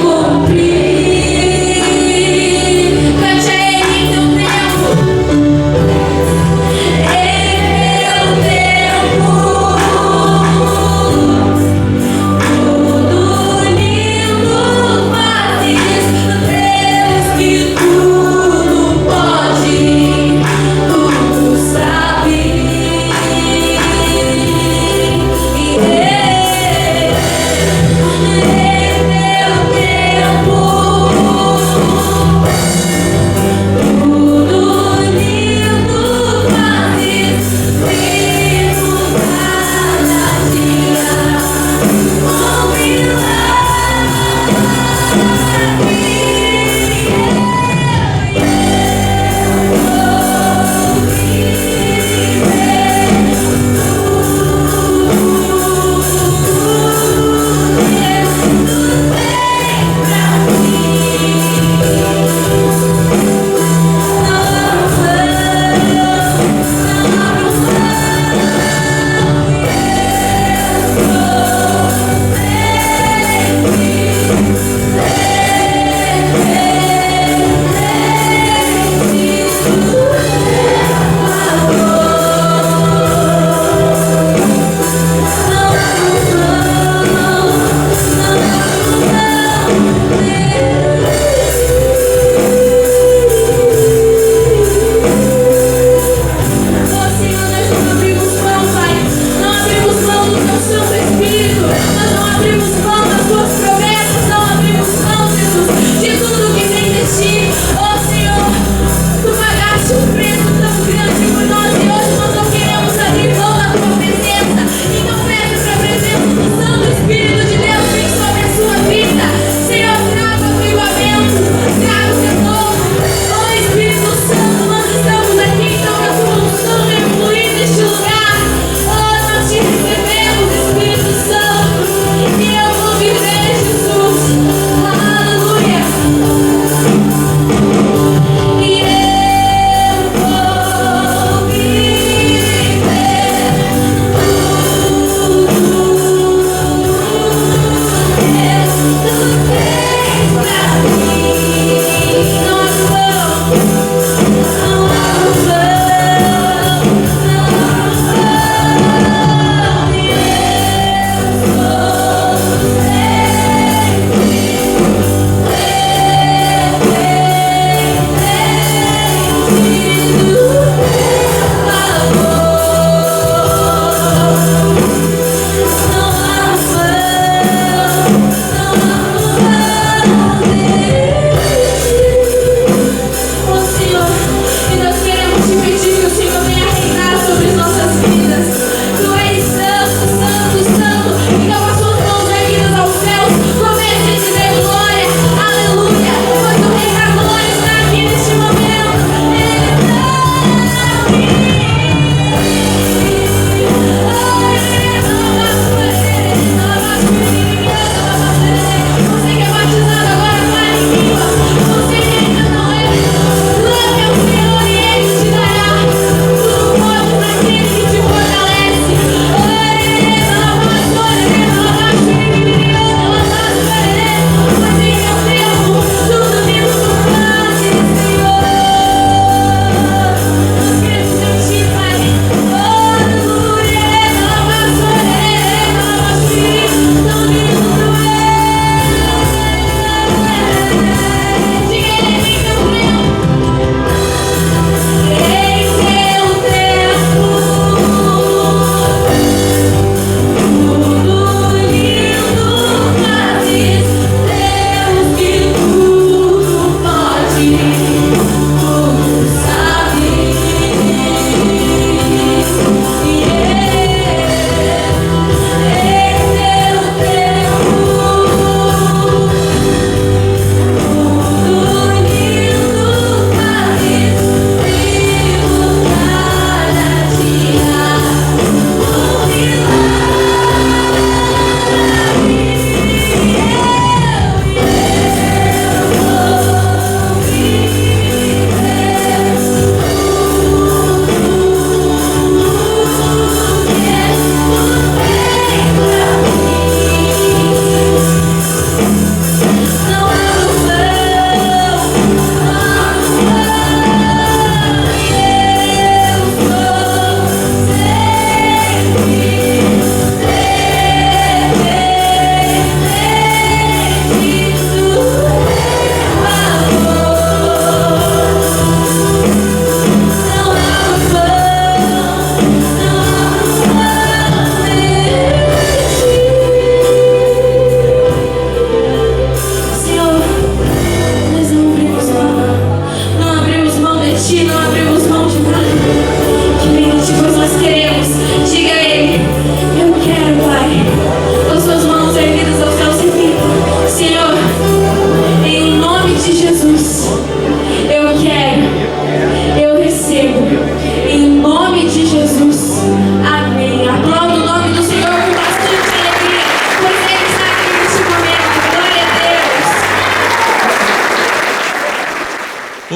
tempo.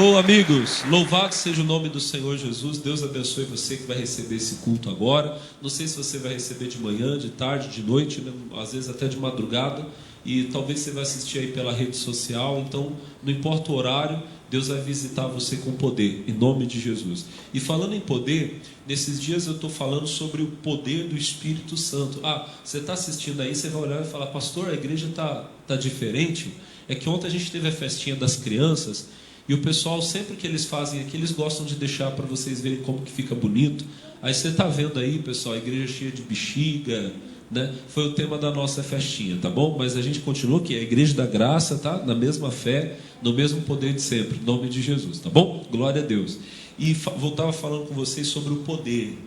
Alô, amigos, louvado seja o nome do Senhor Jesus. Deus abençoe você que vai receber esse culto agora. Não sei se você vai receber de manhã, de tarde, de noite, né? Às vezes até de madrugada. E talvez você vai assistir aí pela rede social. Então, não importa o horário, Deus vai visitar você com poder, em nome de Jesus. E falando em poder, nesses dias eu estou falando sobre o poder do Espírito Santo. Você está assistindo aí, você vai olhar e falar: pastor, a igreja tá diferente. É que ontem a gente teve a festinha das crianças, e o pessoal, sempre que eles fazem aqui, eles gostam de deixar para vocês verem como que fica bonito. Aí você está vendo aí, pessoal, a igreja cheia de bexiga, né? Foi o tema da nossa festinha, tá bom? Mas a gente continua aqui, a igreja da graça, tá? Na mesma fé, no mesmo poder de sempre, em nome de Jesus, tá bom? Glória a Deus. E voltava falando com vocês sobre o poder.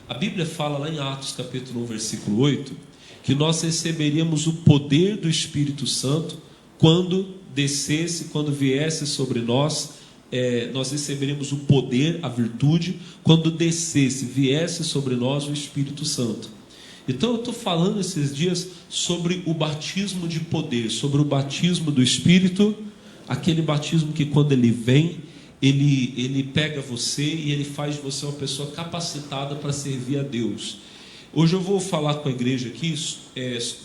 A Bíblia fala lá em Atos capítulo 1, versículo 8, que nós receberíamos o poder do Espírito Santo quando descesse, quando viesse sobre nós. Nós receberíamos o poder, a virtude, quando descesse, viesse sobre nós o Espírito Santo. Então eu estou falando esses dias sobre o batismo de poder, sobre o batismo do Espírito, aquele batismo que quando ele vem, ele pega você e ele faz de você uma pessoa capacitada para servir a Deus. Hoje eu vou falar com a igreja aqui,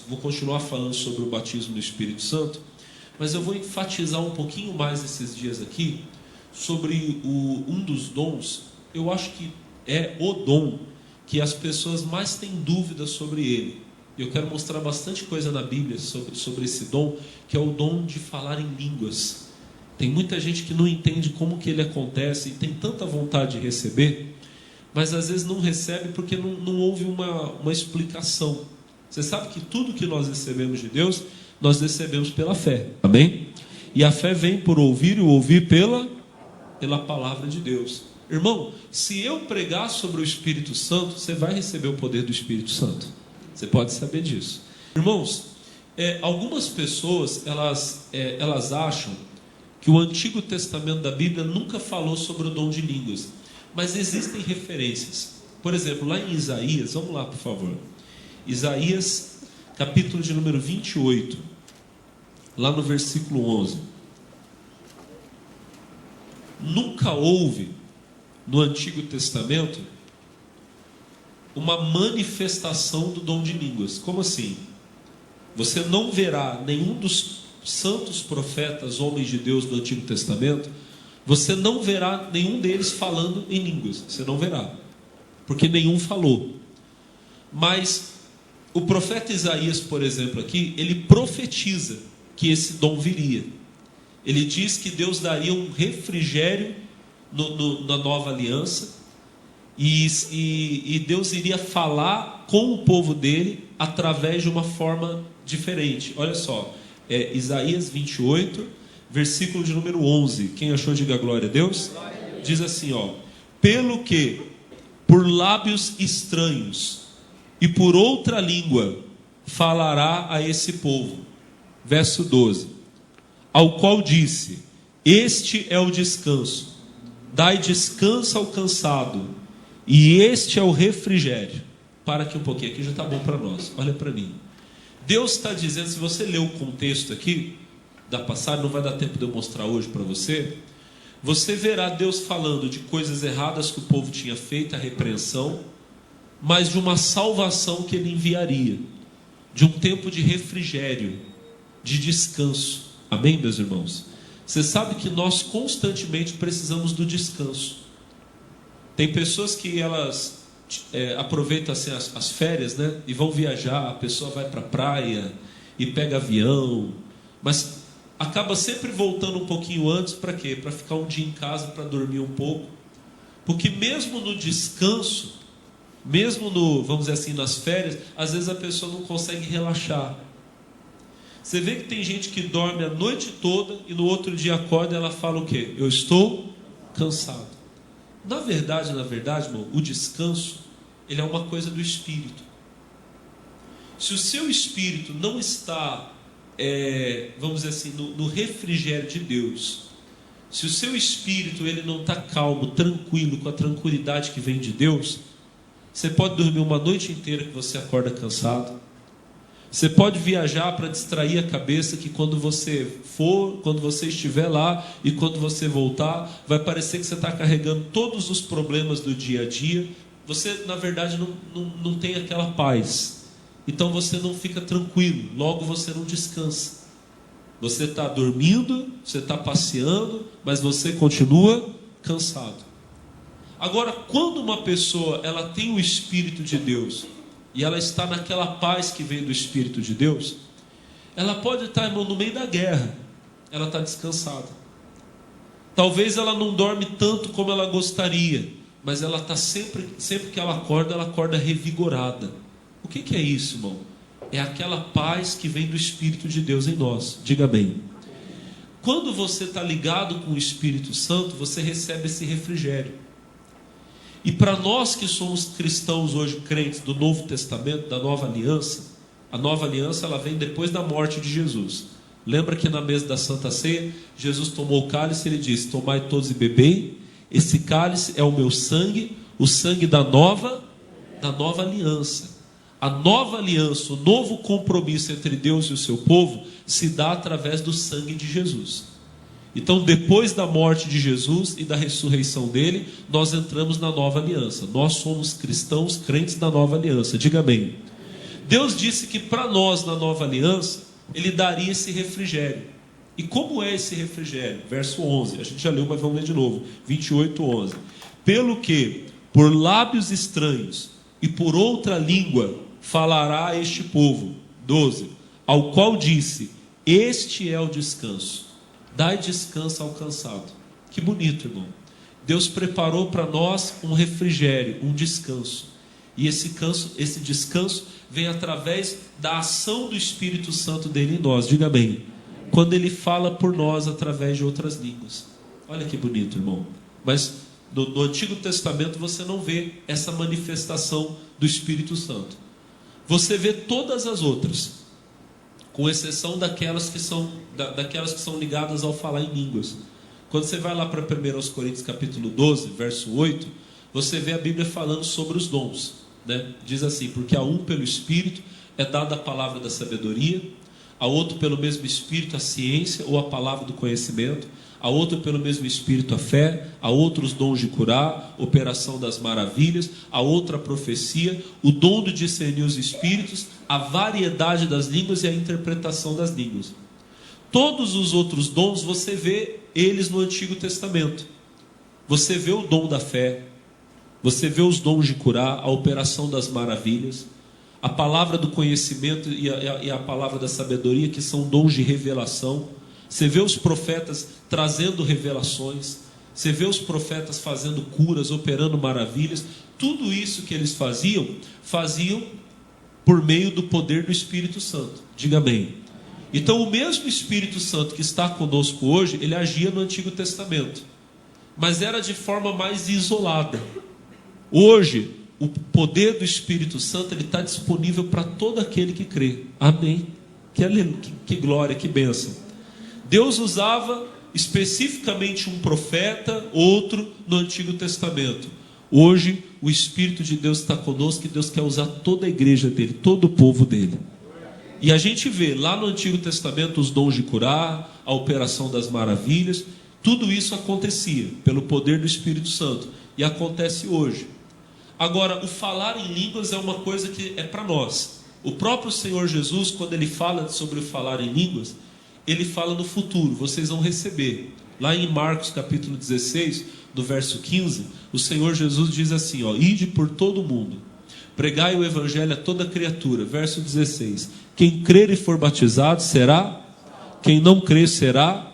vou continuar falando sobre o batismo do Espírito Santo, mas eu vou enfatizar um pouquinho mais esses dias aqui sobre um dos dons. Eu acho que é o dom que as pessoas mais têm dúvidas sobre ele. Eu quero mostrar bastante coisa na Bíblia sobre esse dom, que é o dom de falar em línguas. Tem muita gente que não entende como que ele acontece e tem tanta vontade de receber, mas às vezes não recebe porque não houve uma explicação. Você sabe que tudo que nós recebemos de Deus, nós recebemos pela fé, amém? E a fé vem por ouvir, e o ouvir pela palavra de Deus. Irmão, se eu pregar sobre o Espírito Santo, você vai receber o poder do Espírito Santo. Você pode saber disso. Irmãos, algumas pessoas, elas acham que o Antigo Testamento da Bíblia nunca falou sobre o dom de línguas, mas existem referências. Por exemplo, lá em Isaías, vamos lá por favor, Isaías capítulo de número 28, lá no versículo 11. Nunca houve no Antigo Testamento uma manifestação do dom de línguas. Como assim? Você não verá nenhum dos santos profetas, homens de Deus do Antigo Testamento, você não verá nenhum deles falando em línguas. Você não verá, porque nenhum falou. Mas o profeta Isaías, por exemplo, aqui, ele profetiza que esse dom viria. Ele diz que Deus daria um refrigério na nova aliança, e Deus iria falar com o povo dele através de uma forma diferente. Olha só, Isaías 28, versículo de número 11. Quem achou, diga glória a Deus. Diz assim, pelo que por lábios estranhos e por outra língua falará a esse povo. Verso 12. Ao qual disse: este é o descanso, dai descanso ao cansado, e este é o refrigério. Para aqui um pouquinho, aqui já está bom para nós. Olha para mim. Deus está dizendo, se você ler o contexto aqui da passagem, não vai dar tempo de eu mostrar hoje para você. Você verá Deus falando de coisas erradas que o povo tinha feito, a repreensão, mas de uma salvação que ele enviaria, de um tempo de refrigério, de descanso. Amém, meus irmãos? Você sabe que nós constantemente precisamos do descanso. Tem pessoas que elas aproveitam assim, as férias, né? E vão viajar, a pessoa vai para a praia e pega avião, mas acaba sempre voltando um pouquinho antes. Para quê? Para ficar um dia em casa, para dormir um pouco. Porque mesmo no descanso, mesmo vamos dizer assim, nas férias, às vezes a pessoa não consegue relaxar. Você vê que tem gente que dorme a noite toda e no outro dia acorda e ela fala o quê? Eu estou cansado. Na verdade, irmão, o descanso, ele é uma coisa do espírito. Se o seu espírito não está, vamos dizer assim, no refrigério de Deus, se o seu espírito ele não está calmo, tranquilo, com a tranquilidade que vem de Deus, você pode dormir uma noite inteira que você acorda cansado. Você pode viajar para distrair a cabeça, que quando você for, quando você estiver lá e quando você voltar, vai parecer que você está carregando todos os problemas do dia a dia. Você, na verdade, não tem aquela paz. Então você não fica tranquilo, logo você não descansa. Você está dormindo, você está passeando, mas você continua cansado. Agora, quando uma pessoa ela tem o Espírito de Deus, e ela está naquela paz que vem do Espírito de Deus, ela pode estar, irmão, no meio da guerra, ela está descansada. Talvez ela não dorme tanto como ela gostaria, mas ela está sempre que ela acorda revigorada. O que é isso, irmão? É aquela paz que vem do Espírito de Deus em nós. Diga amém. Quando você está ligado com o Espírito Santo, você recebe esse refrigério. E para nós que somos cristãos hoje, crentes do Novo Testamento, da Nova Aliança, a Nova Aliança ela vem depois da morte de Jesus. Lembra que na mesa da Santa Ceia, Jesus tomou o cálice e ele disse: tomai todos e bebei, esse cálice é o meu sangue, o sangue da nova aliança. A nova aliança, o novo compromisso entre Deus e o seu povo, se dá através do sangue de Jesus. Então, depois da morte de Jesus e da ressurreição dele, nós entramos na nova aliança. Nós somos cristãos, crentes da nova aliança. Diga amém. Deus disse que para nós, na nova aliança, ele daria esse refrigério. E como é esse refrigério? Verso 11, a gente já leu, mas vamos ler de novo. 28:11. Pelo que, por lábios estranhos e por outra língua, falará este povo. 12. Ao qual disse: este é o descanso. Dai descanso ao cansado. Que bonito, irmão. Deus preparou para nós um refrigério, um descanso. E esse descanso vem através da ação do Espírito Santo dele em nós. Diga bem. Quando ele fala por nós através de outras línguas. Olha que bonito, irmão. Mas no Antigo Testamento você não vê essa manifestação do Espírito Santo. Você vê todas as outras, com exceção daquelas que são ligadas ao falar em línguas. Quando você vai lá para 1 Coríntios capítulo 12, verso 8, você vê a Bíblia falando sobre os dons, né? Diz assim: porque a um pelo Espírito é dada a palavra da sabedoria, a outro pelo mesmo Espírito a ciência ou a palavra do conhecimento, a outro pelo mesmo Espírito a fé, a outro os dons de curar, operação das maravilhas, a outra a profecia, o dom de discernir os espíritos, a variedade das línguas e a interpretação das línguas. Todos os outros dons você vê eles no Antigo Testamento. Você vê o dom da fé, você vê os dons de curar, a operação das maravilhas, a palavra do conhecimento e a palavra da sabedoria, que são dons de revelação. Você vê os profetas trazendo revelações, você vê os profetas fazendo curas, operando maravilhas. Tudo isso que eles faziam por meio do poder do Espírito Santo. Diga amém. Então o mesmo Espírito Santo que está conosco hoje, ele agia no Antigo Testamento, mas era de forma mais isolada. Hoje, o poder do Espírito Santo ele está disponível para todo aquele que crê. Amém. Que glória, que bênção. Deus usava especificamente um profeta, outro no Antigo Testamento. Hoje o Espírito de Deus está conosco e Deus quer usar toda a igreja dele, todo o povo dele. E a gente vê lá no Antigo Testamento os dons de curar, a operação das maravilhas. Tudo isso acontecia pelo poder do Espírito Santo e acontece hoje. Agora, o falar em línguas é uma coisa que é para nós. O próprio Senhor Jesus, quando ele fala sobre o falar em línguas, ele fala no futuro, vocês vão receber. Lá em Marcos capítulo 16, no verso 15, o Senhor Jesus diz assim, ide por todo o mundo, pregai o evangelho a toda criatura. Verso 16, quem crer e for batizado será, quem não crer será.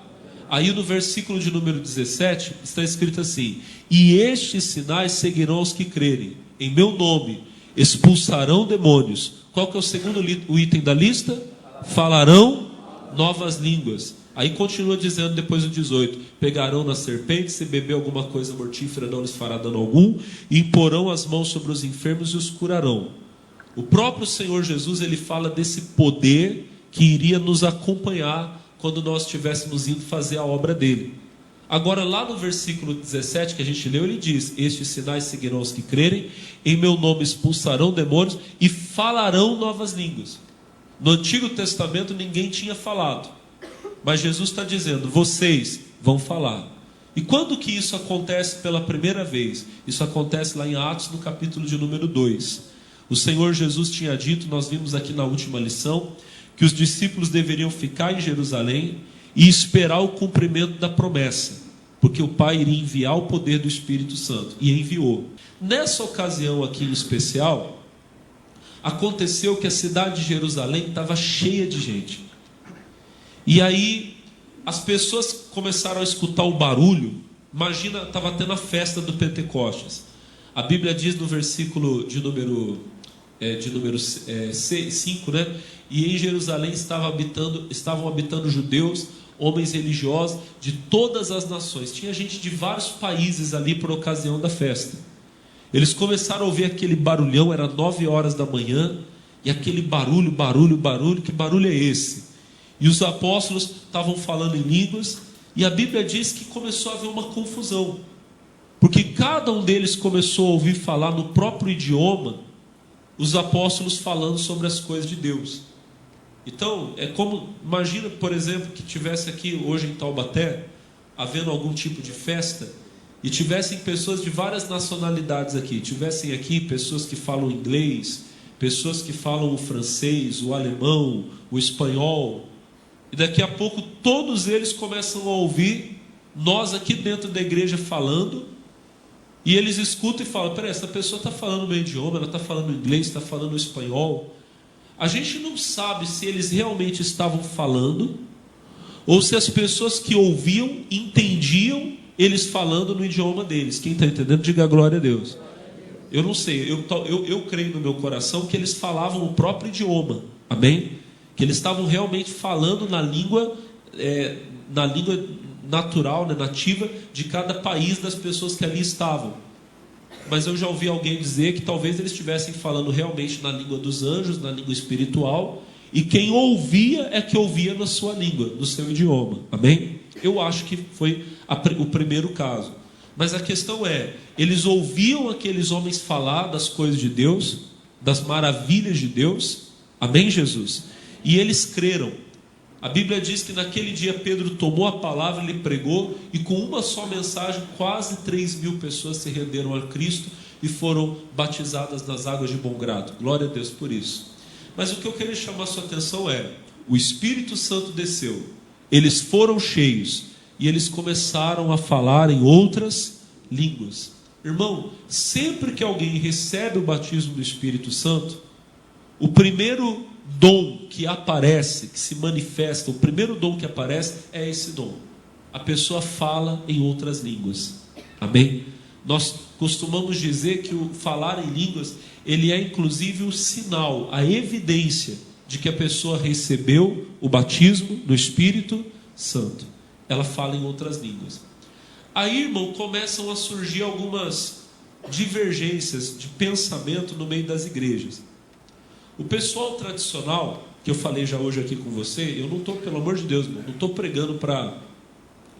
Aí no versículo de número 17, está escrito assim, e estes sinais seguirão os que crerem, em meu nome expulsarão demônios. Qual que é o segundo item da lista? Falarão novas línguas. Aí continua dizendo depois do 18, pegarão na serpente, se beber alguma coisa mortífera não lhes fará dano algum, e imporão as mãos sobre os enfermos e os curarão. O próprio Senhor Jesus, ele fala desse poder que iria nos acompanhar quando nós estivéssemos indo fazer a obra dele. Agora lá no versículo 17 que a gente leu, ele diz, estes sinais seguirão os que crerem, em meu nome expulsarão demônios e falarão novas línguas. No Antigo Testamento ninguém tinha falado, mas Jesus está dizendo: vocês vão falar. E quando que isso acontece pela primeira vez? Isso acontece lá em Atos, no capítulo de número 2. O Senhor Jesus tinha dito, nós vimos aqui na última lição, que os discípulos deveriam ficar em Jerusalém e esperar o cumprimento da promessa, porque o Pai iria enviar o poder do Espírito Santo, e enviou. Nessa ocasião aqui em especial, aconteceu que a cidade de Jerusalém estava cheia de gente. E aí as pessoas começaram a escutar o barulho. Imagina, estava tendo a festa do Pentecostes. A Bíblia diz no versículo de número 5, né? E em Jerusalém estavam habitando judeus, homens religiosos de todas as nações. Tinha gente de vários países ali por ocasião da festa. Eles começaram a ouvir aquele barulhão, era 9 horas da manhã, e aquele barulho, que barulho é esse? E os apóstolos estavam falando em línguas, e a Bíblia diz que começou a haver uma confusão, porque cada um deles começou a ouvir falar no próprio idioma, os apóstolos falando sobre as coisas de Deus. Então, é como, imagina, por exemplo, que tivesse aqui hoje em Taubaté, havendo algum tipo de festa, e tivessem pessoas de várias nacionalidades aqui, tivessem aqui pessoas que falam inglês, pessoas que falam o francês, o alemão, o espanhol, e daqui a pouco todos eles começam a ouvir nós aqui dentro da igreja falando, e eles escutam e falam: peraí, essa pessoa está falando o meu idioma, ela está falando inglês, está falando espanhol. A gente não sabe se eles realmente estavam falando, ou se as pessoas que ouviam entendiam eles falando no idioma deles. Quem está entendendo, diga glória a Deus. Eu não sei, eu creio no meu coração que eles falavam o próprio idioma, amém? Que eles estavam realmente falando na língua natural, né, nativa de cada país das pessoas que ali estavam. Mas eu já ouvi alguém dizer que talvez eles estivessem falando realmente na língua dos anjos, na língua espiritual, e quem ouvia é que ouvia na sua língua, no seu idioma, amém? Eu acho que foi o primeiro caso. Mas a questão é, eles ouviam aqueles homens falar das coisas de Deus, das maravilhas de Deus, amém, Jesus? E eles creram. A Bíblia diz que naquele dia Pedro tomou a palavra, ele pregou, e com uma só mensagem quase 3.000 pessoas se renderam a Cristo e foram batizadas nas águas de bom grado. Glória a Deus por isso. Mas o que eu queria chamar a sua atenção é: o Espírito Santo desceu, eles foram cheios e eles começaram a falar em outras línguas. Irmão, sempre que alguém recebe o batismo do Espírito Santo, o primeiro dom que aparece, que se manifesta, o primeiro dom que aparece é esse dom. A pessoa fala em outras línguas. Amém? Nós costumamos dizer que o falar em línguas, ele é inclusive o sinal, a evidência de que a pessoa recebeu o batismo do Espírito Santo. Ela fala em outras línguas. Aí, irmão, começam a surgir algumas divergências de pensamento no meio das igrejas. O pessoal tradicional, que eu falei já hoje aqui com você, eu não estou, pelo amor de Deus, não estou pregando para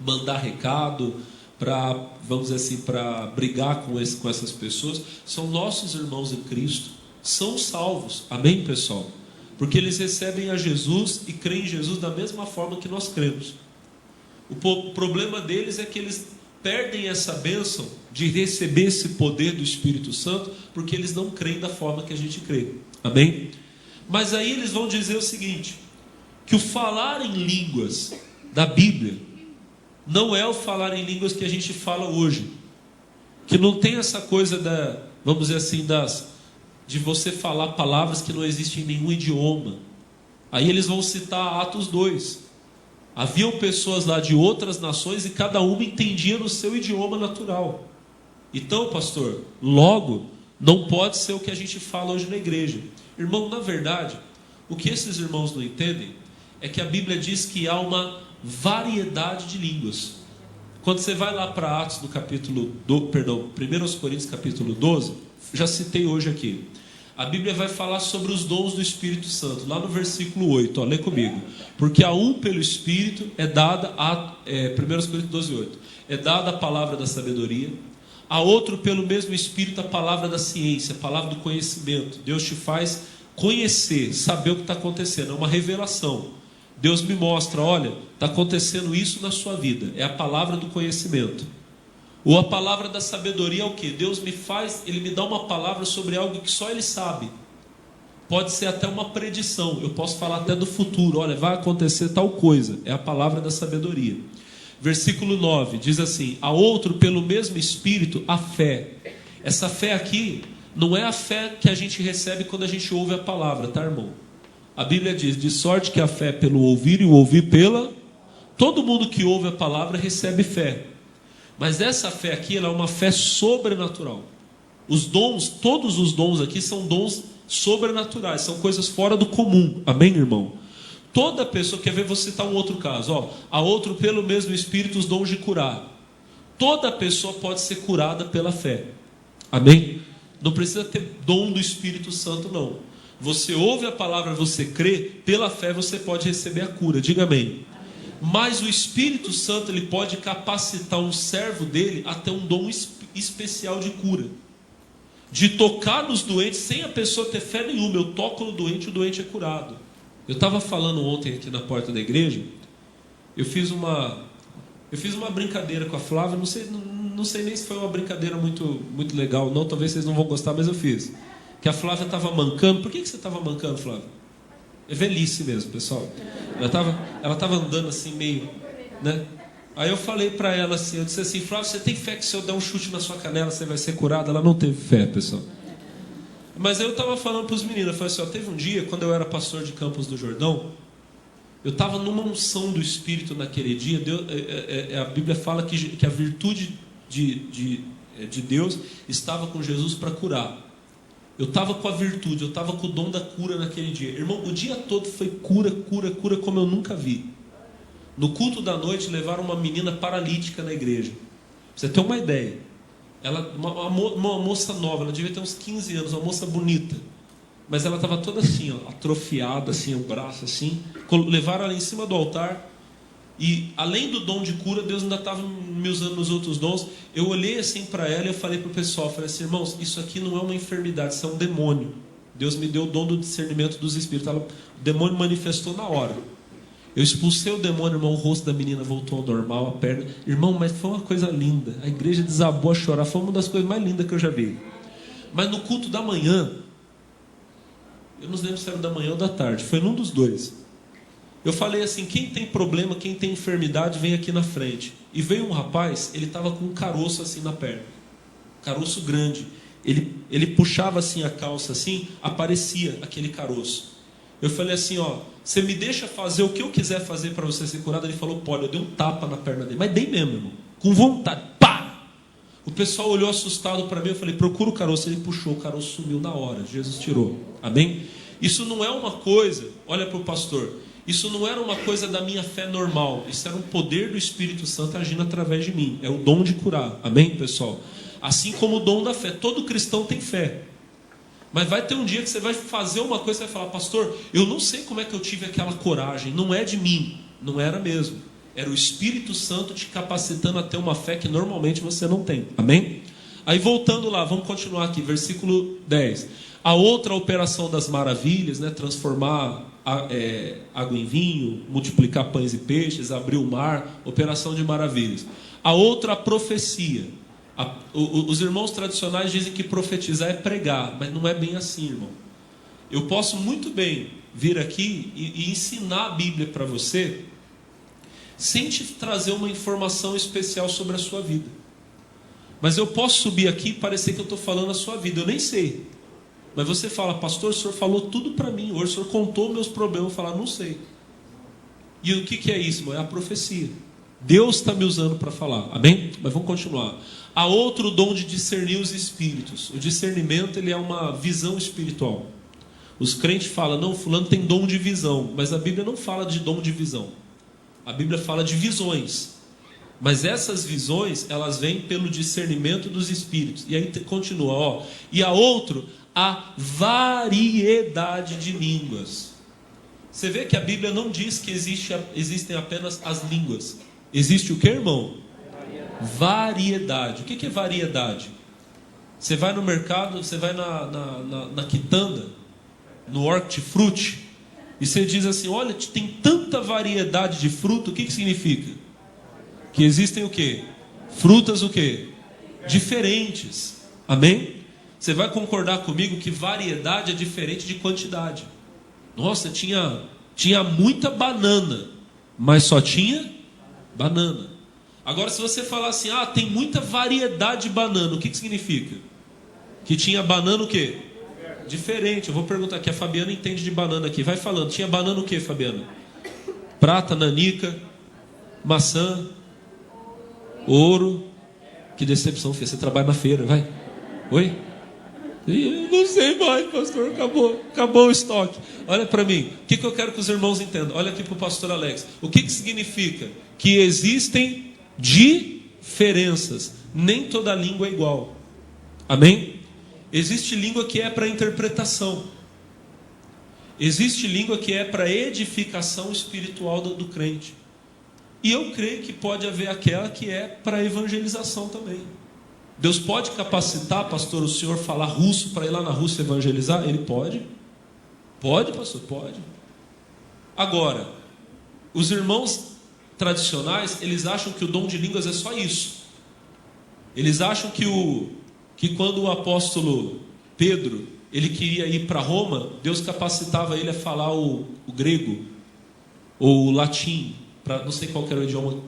mandar recado, para, vamos dizer assim, para brigar com essas pessoas. São nossos irmãos em Cristo, são salvos, amém, pessoal? Porque eles recebem a Jesus e creem em Jesus da mesma forma que nós cremos. O problema deles é que eles perdem essa bênção de receber esse poder do Espírito Santo, porque eles não creem da forma que a gente crê, amém? Mas aí eles vão dizer o seguinte, que o falar em línguas da Bíblia não é o falar em línguas que a gente fala hoje, que não tem essa coisa vamos dizer assim, de você falar palavras que não existem em nenhum idioma. Aí eles vão citar Atos 2. Haviam pessoas lá de outras nações e cada uma entendia no seu idioma natural. Então, pastor, logo, não pode ser o que a gente fala hoje na igreja. Irmão, na verdade, o que esses irmãos não entendem é que a Bíblia diz que há uma variedade de línguas. Quando você vai lá para Atos no capítulo 1 Coríntios capítulo 12, já citei hoje aqui. A Bíblia vai falar sobre os dons do Espírito Santo, lá no versículo 8, lê comigo. Porque a um pelo Espírito é dada, 1 Coríntios 12, 8, é dada a palavra da sabedoria, a outro pelo mesmo Espírito a palavra da ciência, a palavra do conhecimento. Deus te faz Conhecer, saber o que está acontecendo, é uma revelação. Deus me mostra, olha, está acontecendo isso na sua vida. É a palavra do conhecimento. Ou a palavra da sabedoria é o que? Deus me faz, Ele me dá uma palavra sobre algo que só Ele sabe. Pode ser até uma predição, eu posso falar até do futuro. Olha, vai acontecer tal coisa. É a palavra da sabedoria. Versículo 9, diz assim: a outro pelo mesmo Espírito a fé. Essa fé aqui não é a fé que a gente recebe quando a gente ouve a palavra, tá, irmão? A Bíblia diz, de sorte que a fé é pelo ouvir e o ouvir pela... Todo mundo que ouve a palavra recebe fé. Mas essa fé aqui, ela é uma fé sobrenatural. Os dons, todos os dons aqui são dons sobrenaturais, são coisas fora do comum. Amém, irmão? Toda pessoa, quer ver, vou citar um outro caso, ó. A outro pelo mesmo Espírito os dons de curar. Toda pessoa pode ser curada pela fé. Amém? Não precisa ter dom do Espírito Santo, não. Você ouve a palavra, você crê, pela fé você pode receber a cura. Diga amém. Mas o Espírito Santo, ele pode capacitar um servo dele a ter um dom especial de cura, de tocar nos doentes sem a pessoa ter fé nenhuma. Eu toco no doente, o doente é curado. Eu estava falando ontem aqui na porta da igreja. Eu fiz uma brincadeira com a Flávia. Não sei nem se foi uma brincadeira muito legal não, talvez vocês não vão gostar, mas eu fiz. Que a Flávia estava mancando. Por que você estava mancando, Flávia? É velhice mesmo, pessoal. Ela estava andando assim meio, né? Aí eu falei para ela assim, eu disse assim: Flávia, você tem fé que se eu der um chute na sua canela você vai ser curada? Ela não teve fé, pessoal. Mas eu estava falando para os meninos, eu falei assim, ó, teve um dia, quando eu era pastor de Campos do Jordão, eu estava numa unção do Espírito naquele dia. A Bíblia fala que a virtude de Deus estava com Jesus para curar. Eu estava com a virtude, eu estava com o dom da cura naquele dia. Irmão, o dia todo foi cura como eu nunca vi. No culto da noite levaram uma menina paralítica na igreja. Pra você ter uma ideia. Ela, uma moça nova, ela devia ter uns 15 anos, uma moça bonita. Mas ela estava toda assim, ó, atrofiada, assim, o braço assim. Levaram ela em cima do altar. E além do dom de cura, Deus ainda estava me usando nos outros dons. Eu olhei assim para ela e eu falei para o pessoal, falei assim, irmãos, isso aqui não é uma enfermidade, isso é um demônio. Deus me deu o dom do discernimento dos espíritos. O demônio manifestou na hora. Eu expulsei o demônio, irmão, o rosto da menina voltou ao normal, a perna. Irmão, mas foi uma coisa linda. A igreja desabou a chorar, foi uma das coisas mais lindas que eu já vi. Mas no culto da manhã, eu não lembro se era da manhã ou da tarde, foi num dos dois. Eu falei assim, quem tem problema, quem tem enfermidade, vem aqui na frente. E veio um rapaz, ele estava com um caroço assim na perna. Caroço grande. Ele puxava assim a calça assim, aparecia aquele caroço. Eu falei assim, ó, você me deixa fazer o que eu quiser fazer para você ser curado? Ele falou, pode. Eu dei um tapa na perna dele, mas dei mesmo, irmão, com vontade, pá! O pessoal olhou assustado para mim, eu falei, procura o caroço. Ele puxou, o caroço sumiu na hora, Jesus tirou, amém? Isso não é uma coisa, olha para o pastor, isso não era uma coisa da minha fé normal, isso era um poder do Espírito Santo agindo através de mim, é o dom de curar, amém, pessoal? Assim como o dom da fé, todo cristão tem fé. Mas vai ter um dia que você vai fazer uma coisa, você vai falar, pastor, eu não sei como é que eu tive aquela coragem, não é de mim, não era mesmo. Era o Espírito Santo te capacitando a ter uma fé que normalmente você não tem, amém? Aí voltando lá, vamos continuar aqui, versículo 10. A outra operação das maravilhas, né, transformar água em vinho, multiplicar pães e peixes, abrir o mar, operação de maravilhas. A outra, a profecia. Os irmãos tradicionais dizem que profetizar é pregar, mas não é bem assim, irmão. Eu posso muito bem vir aqui e ensinar a Bíblia para você sem te trazer uma informação especial sobre a sua vida. Mas eu posso subir aqui e parecer que eu estou falando a sua vida, eu nem sei. Mas você fala, pastor, o senhor falou tudo para mim, hoje o senhor contou meus problemas. Eu falo, não sei. E o que é isso, irmão? É a profecia. Deus está me usando para falar, amém? Mas vamos continuar. Há outro dom de discernir os espíritos. O discernimento, ele é uma visão espiritual. Os crentes falam, não, fulano tem dom de visão. Mas a Bíblia não fala de dom de visão. A Bíblia fala de visões. Mas essas visões, elas vêm pelo discernimento dos espíritos. E aí continua, ó. E há outro, a variedade de línguas. Você vê que a Bíblia não diz que existem apenas as línguas. Existe o que, irmão? Variedade. O que é variedade? Você vai no mercado, você vai na quitanda, no hortifruti, e você diz assim, olha, tem tanta variedade de fruta, o que significa? Que existem o quê? Frutas o quê? Diferentes. Amém? Você vai concordar comigo que variedade é diferente de quantidade. Nossa, tinha muita banana, mas só tinha banana. Agora, se você falar assim, tem muita variedade de banana, o que significa? Que tinha banana o quê? Diferente. Eu vou perguntar aqui, a Fabiana entende de banana aqui. Vai falando, tinha banana o quê, Fabiana? Prata, nanica, maçã, ouro. Que decepção, filha. Você trabalha na feira, vai. Oi? Eu não sei mais, pastor. Acabou o estoque. Olha para mim. O que eu quero que os irmãos entendam? Olha aqui para o pastor Alex. O que significa? Que existem diferenças. Nem toda língua é igual. Amém? Existe língua que é para interpretação. Existe língua que é para edificação espiritual do crente. E eu creio que pode haver aquela que é para evangelização também. Deus pode capacitar, pastor, o senhor falar russo para ir lá na Rússia evangelizar? Ele pode. Pode, pastor, pode. Agora, os irmãos tradicionais, eles acham que o dom de línguas é só isso. Eles acham que quando o apóstolo Pedro, ele queria ir para Roma, Deus capacitava ele a falar o grego, ou o latim, não sei qual era o idioma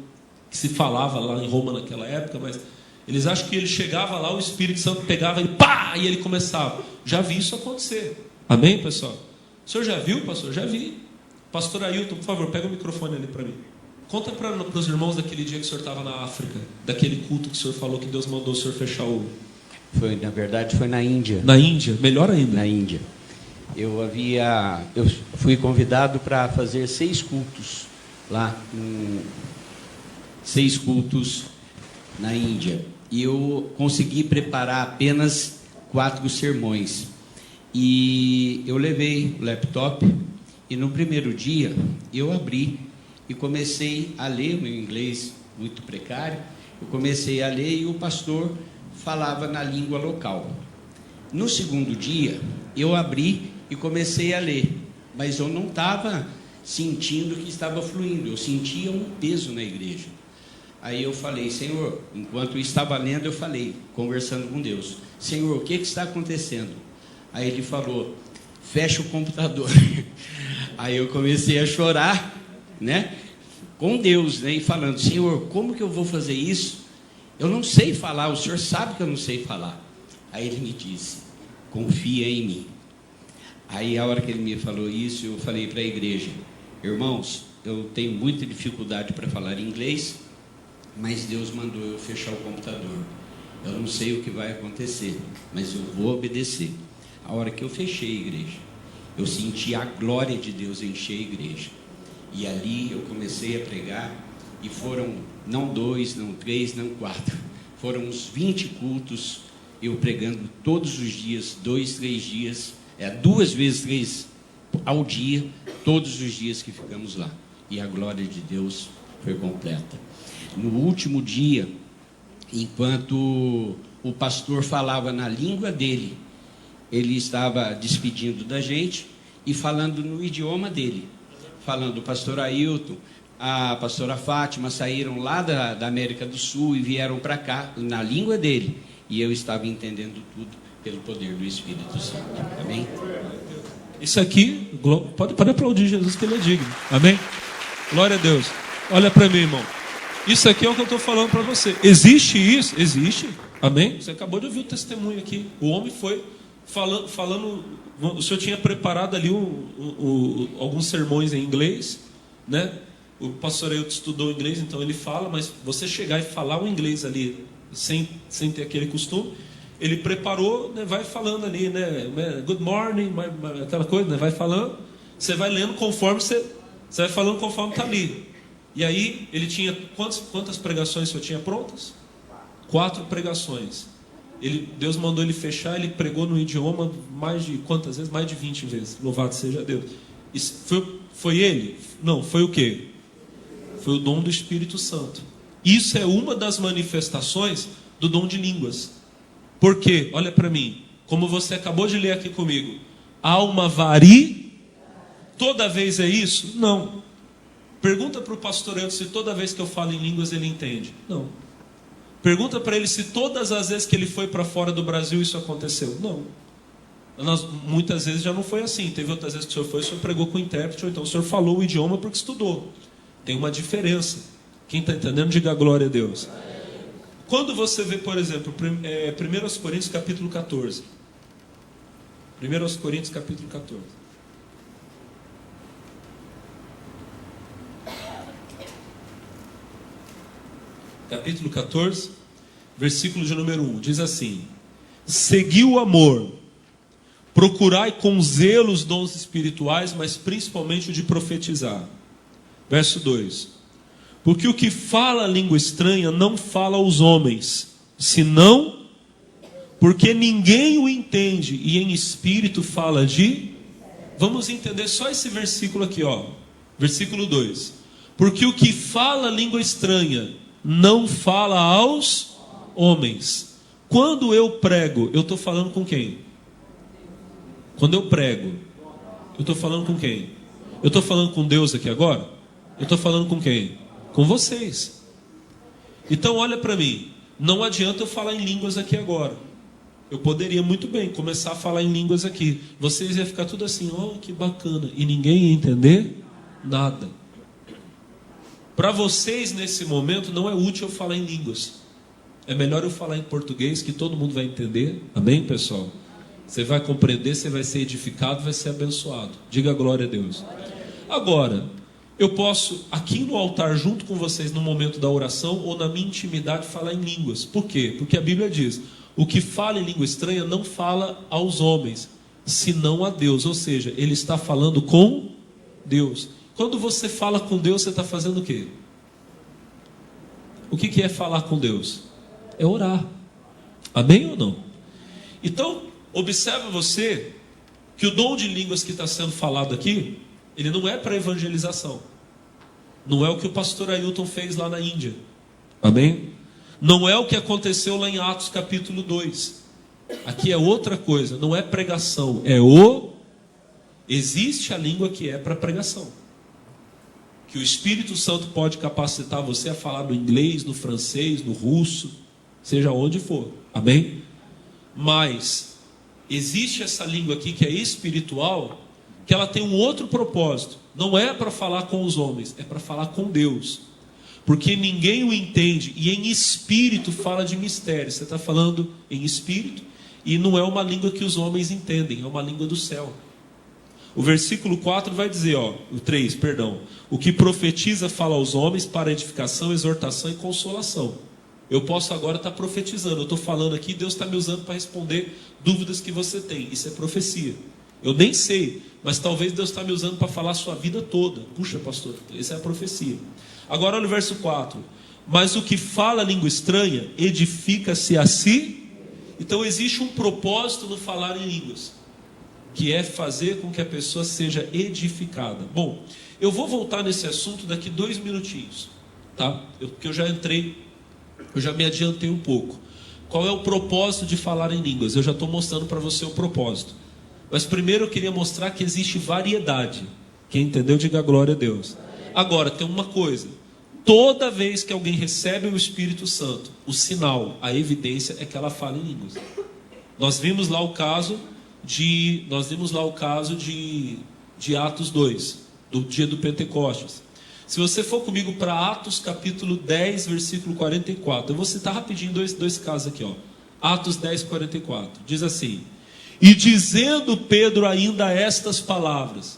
que se falava lá em Roma naquela época, mas eles acham que ele chegava lá, o Espírito Santo pegava e pá, e ele começava. Já vi isso acontecer. Amém, pessoal? O senhor já viu, pastor? Já vi. Pastor Ailton, por favor, pega o microfone ali para mim. Conta para os irmãos daquele dia que o senhor estava na África, daquele culto que o senhor falou que Deus mandou o senhor fechar o... Na verdade foi na Índia. Na Índia? Melhor ainda. Na Índia. Eu fui convidado para fazer 6 cultos lá, 6 cultos na Índia. E eu consegui preparar apenas 4 sermões. E eu levei o laptop e no primeiro dia eu abri e comecei a ler, meu inglês muito precário, eu comecei a ler e o pastor falava na língua local. No segundo dia, eu abri e comecei a ler, mas eu não estava sentindo que estava fluindo, eu sentia um peso na igreja. Aí eu falei, Senhor, enquanto eu estava lendo, eu falei, conversando com Deus, Senhor, o que está acontecendo? Aí ele falou, fecha o computador. Aí eu comecei a chorar, né, com Deus, né, e falando, Senhor, como que eu vou fazer isso? Eu não sei falar, o Senhor sabe que eu não sei falar. Aí ele me disse, confia em mim. Aí a hora que ele me falou isso, eu falei para a igreja, irmãos, eu tenho muita dificuldade para falar inglês, mas Deus mandou eu fechar o computador. Eu não sei o que vai acontecer, mas eu vou obedecer. A hora que eu fechei a igreja, eu senti a glória de Deus encher a igreja. E ali eu comecei a pregar, e foram não 2, não 3, não 4, foram uns 20 cultos, eu pregando todos os dias, 2, 3 dias, 2 vezes 3 ao dia, todos os dias que ficamos lá. E a glória de Deus foi completa. No último dia, enquanto o pastor falava na língua dele, ele estava despedindo da gente e falando no idioma dele, falando, o pastor Ailton, a pastora Fátima saíram lá da América do Sul e vieram para cá, na língua dele, e eu estava entendendo tudo pelo poder do Espírito Santo. Amém? Isso aqui, pode aplaudir Jesus que ele é digno. Amém? Glória a Deus. Olha para mim, irmão. Isso aqui é o que eu estou falando para você. Existe isso? Existe. Amém? Você acabou de ouvir o testemunho aqui. O homem foi falando, o senhor tinha preparado ali alguns sermões em inglês, né? O pastor Ailton estudou inglês, então ele fala, mas você chegar e falar o inglês ali, sem ter aquele costume, ele preparou, né, vai falando ali, né, good morning, aquela coisa, né, vai falando, você vai lendo conforme você vai falando conforme está ali. E aí, ele tinha, quantas pregações o senhor tinha prontas? 4 pregações. Deus mandou ele fechar, ele pregou no idioma mais de quantas vezes? Mais de 20 vezes, louvado seja Deus. Isso foi ele? Não, foi o quê? Foi o dom do Espírito Santo. Isso é uma das manifestações do dom de línguas. Por quê? Olha para mim. Como você acabou de ler aqui comigo. Há uma toda vez é isso? Não. Pergunta para o pastor Elton se toda vez que eu falo em línguas ele entende. Não. Pergunta para ele se todas as vezes que ele foi para fora do Brasil isso aconteceu. Não. Muitas vezes já não foi assim. Teve outras vezes que o senhor pregou com intérprete, ou então o senhor falou o idioma porque estudou. Tem uma diferença. Quem está entendendo, diga glória a Deus. Quando você vê, por exemplo, 1 Coríntios capítulo 14. 1 Coríntios capítulo 14. Capítulo 14, versículo de número 1. Diz assim: segui o amor, procurai com zelo os dons espirituais, mas principalmente o de profetizar. Verso 2: porque o que fala a língua estranha não fala aos homens, senão porque ninguém o entende, e em espírito fala de... Vamos entender só esse versículo aqui, ó. Versículo 2: porque o que fala a língua estranha não fala aos homens. Quando eu prego, eu estou falando com quem? Quando eu prego, eu estou falando com quem? Eu estou falando com Deus aqui agora? Eu estou falando com quem? Com vocês. Então olha para mim. Não adianta eu falar em línguas aqui agora. Eu poderia muito bem começar a falar em línguas aqui. Vocês iam ficar tudo assim, oh, que bacana. E ninguém ia entender nada. Para vocês nesse momento não é útil eu falar em línguas. É melhor eu falar em português que todo mundo vai entender. Amém, pessoal? Você vai compreender, você vai ser edificado, vai ser abençoado. Diga glória a Deus. Agora, eu posso aqui no altar junto com vocês no momento da oração ou na minha intimidade falar em línguas. Por quê? Porque a Bíblia diz: o que fala em língua estranha não fala aos homens, senão a Deus. Ou seja, ele está falando com Deus. Quando você fala com Deus, você está fazendo o quê? O que é falar com Deus? É orar. Amém ou não? Então, observa você que o dom de línguas que está sendo falado aqui, ele não é para evangelização. Não é o que o pastor Ailton fez lá na Índia. Amém? Não é o que aconteceu lá em Atos capítulo 2. Aqui é outra coisa, não é pregação, existe a língua que é para pregação. Que o Espírito Santo pode capacitar você a falar no inglês, no francês, no russo, seja onde for. Amém? Mas existe essa língua aqui que é espiritual, que ela tem um outro propósito. Não é para falar com os homens, é para falar com Deus. Porque ninguém o entende, e em espírito fala de mistério. Você está falando em espírito, e não é uma língua que os homens entendem, é uma língua do céu. O versículo 4 vai dizer, o 3, perdão. O que profetiza fala aos homens para edificação, exortação e consolação. Eu posso agora estar profetizando. Eu estou falando aqui, Deus está me usando para responder dúvidas que você tem. Isso é profecia. Eu nem sei, mas talvez Deus está me usando para falar a sua vida toda. Puxa, pastor, isso é a profecia. Agora olha o verso 4. Mas o que fala língua estranha, edifica-se a si. Então existe um propósito no falar em línguas, que é fazer com que a pessoa seja edificada. Bom, eu vou voltar nesse assunto daqui 2 minutinhos, tá? Porque eu já me adiantei um pouco. Qual é o propósito de falar em línguas? Eu já estou mostrando para você o propósito. Mas primeiro eu queria mostrar que existe variedade. Quem entendeu, diga glória a Deus. Agora, tem uma coisa. Toda vez que alguém recebe o Espírito Santo, o sinal, a evidência é que ela fala em línguas. Nós vimos lá o caso de Atos 2, do dia do Pentecostes. Se você for comigo para Atos capítulo 10, versículo 44, eu vou citar rapidinho dois casos aqui, Atos 10, 44, diz assim: e dizendo Pedro ainda estas palavras,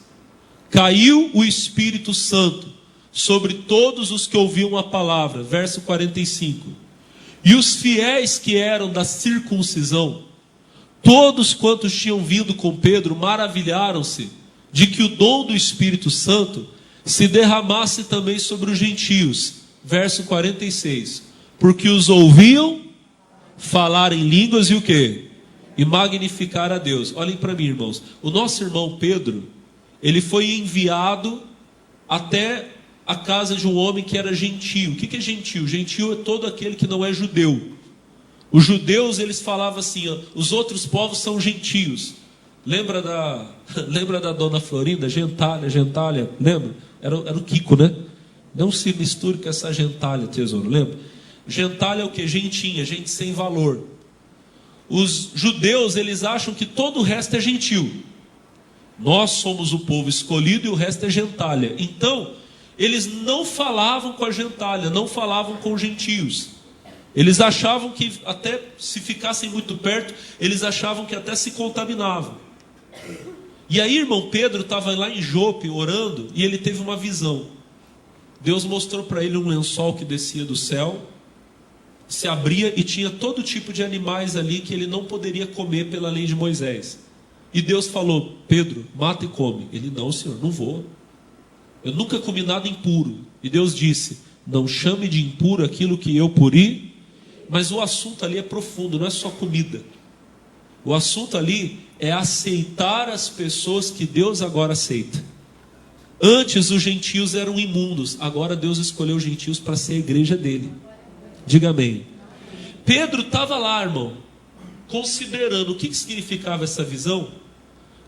caiu o Espírito Santo sobre todos os que ouviam a palavra. Verso 45, e os fiéis que eram da circuncisão, todos quantos tinham vindo com Pedro, maravilharam-se de que o dom do Espírito Santo se derramasse também sobre os gentios. Verso 46, porque os ouviam falar em línguas e o quê? E magnificar a Deus. Olhem para mim, irmãos. O nosso irmão Pedro, ele foi enviado até a casa de um homem que era gentio. O que é gentio? Gentio é todo aquele que não é judeu. Os judeus, eles falavam assim, os outros povos são gentios. Lembra da dona Florinda? Gentalha, lembra? Era o Kiko, né? Não se misture com essa gentalha, tesouro, lembra? Gentalha é o que? Gentinha, gente sem valor. Os judeus, eles acham que todo o resto é gentil. Nós somos o povo escolhido e o resto é gentalha. Então, eles não falavam com a gentalha, não falavam com os gentios. Eles achavam que até se ficassem muito perto, eles achavam que até se contaminavam. E aí, irmão Pedro estava lá em Jope orando e ele teve uma visão. Deus mostrou para ele um lençol que descia do céu, se abria e tinha todo tipo de animais ali que ele não poderia comer pela lei de Moisés. E Deus falou: Pedro, mata e come. Ele: não, Senhor, não vou. Eu nunca comi nada impuro. E Deus disse: não chame de impuro aquilo que eu puri. Mas o assunto ali é profundo, não é só comida. O assunto ali é aceitar as pessoas que Deus agora aceita. Antes os gentios eram imundos, agora Deus escolheu os gentios para ser a igreja dele. Diga amém. Pedro estava lá, irmão, considerando o que significava essa visão,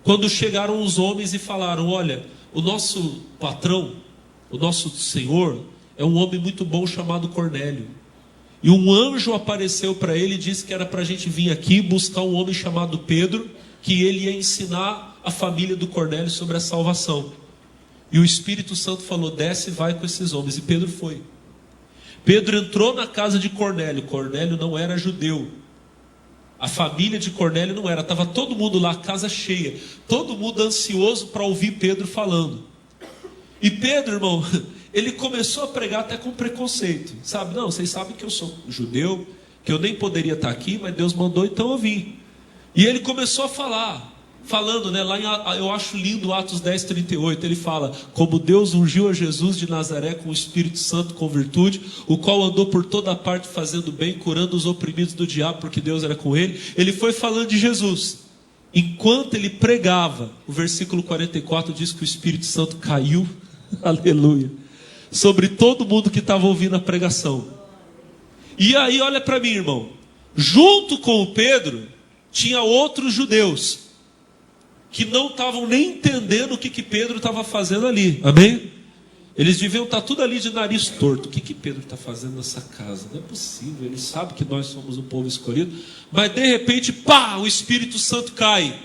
quando chegaram os homens e falaram: olha, o nosso patrão, o nosso Senhor, é um homem muito bom chamado Cornélio. E um anjo apareceu para ele e disse que era para a gente vir aqui buscar um homem chamado Pedro, que ele ia ensinar a família do Cornélio sobre a salvação. E o Espírito Santo falou: desce e vai com esses homens. E Pedro foi. Pedro entrou na casa de Cornélio. Cornélio não era judeu. A família de Cornélio não era. Estava todo mundo lá, casa cheia. Todo mundo ansioso para ouvir Pedro falando. E Pedro, irmão, ele começou a pregar até com preconceito. Sabe, não, vocês sabem que eu sou judeu, que eu nem poderia estar aqui, mas Deus mandou, então eu vim. E ele começou a falando, né, lá eu acho lindo Atos 10:38, ele fala: como Deus ungiu a Jesus de Nazaré com o Espírito Santo com virtude, o qual andou por toda parte fazendo bem, curando os oprimidos do diabo, porque Deus era com ele. Ele foi falando de Jesus. Enquanto ele pregava, o versículo 44 diz que o Espírito Santo caiu, aleluia, sobre todo mundo que estava ouvindo a pregação. E aí, olha para mim, irmão, junto com o Pedro tinha outros judeus que não estavam nem entendendo o que Pedro estava fazendo ali, amém? Eles deviam estar tudo ali de nariz torto. O que Pedro está fazendo nessa casa? Não é possível, ele sabe que nós somos um povo escolhido. Mas de repente, pá, o Espírito Santo cai.